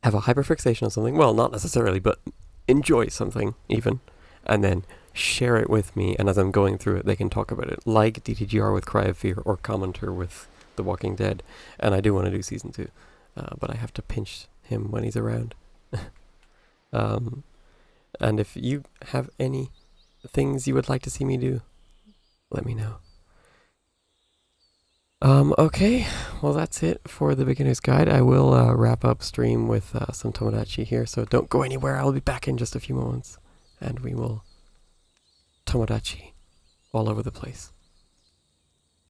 have a hyperfixation on something. Well, not necessarily, but enjoy something even, and then share it with me. And as I'm going through it, they can talk about it, like DTGR with Cry of Fear or Commenter with The Walking Dead. And I do want to do season 2, but I have to pinch him when he's around. And if you have any things you would like to see me do, let me know. Okay, well that's it for the Beginner's Guide. I will wrap up stream with some Tomodachi here, so don't go anywhere. I'll be back in just a few moments, and we will Tomodachi all over the place.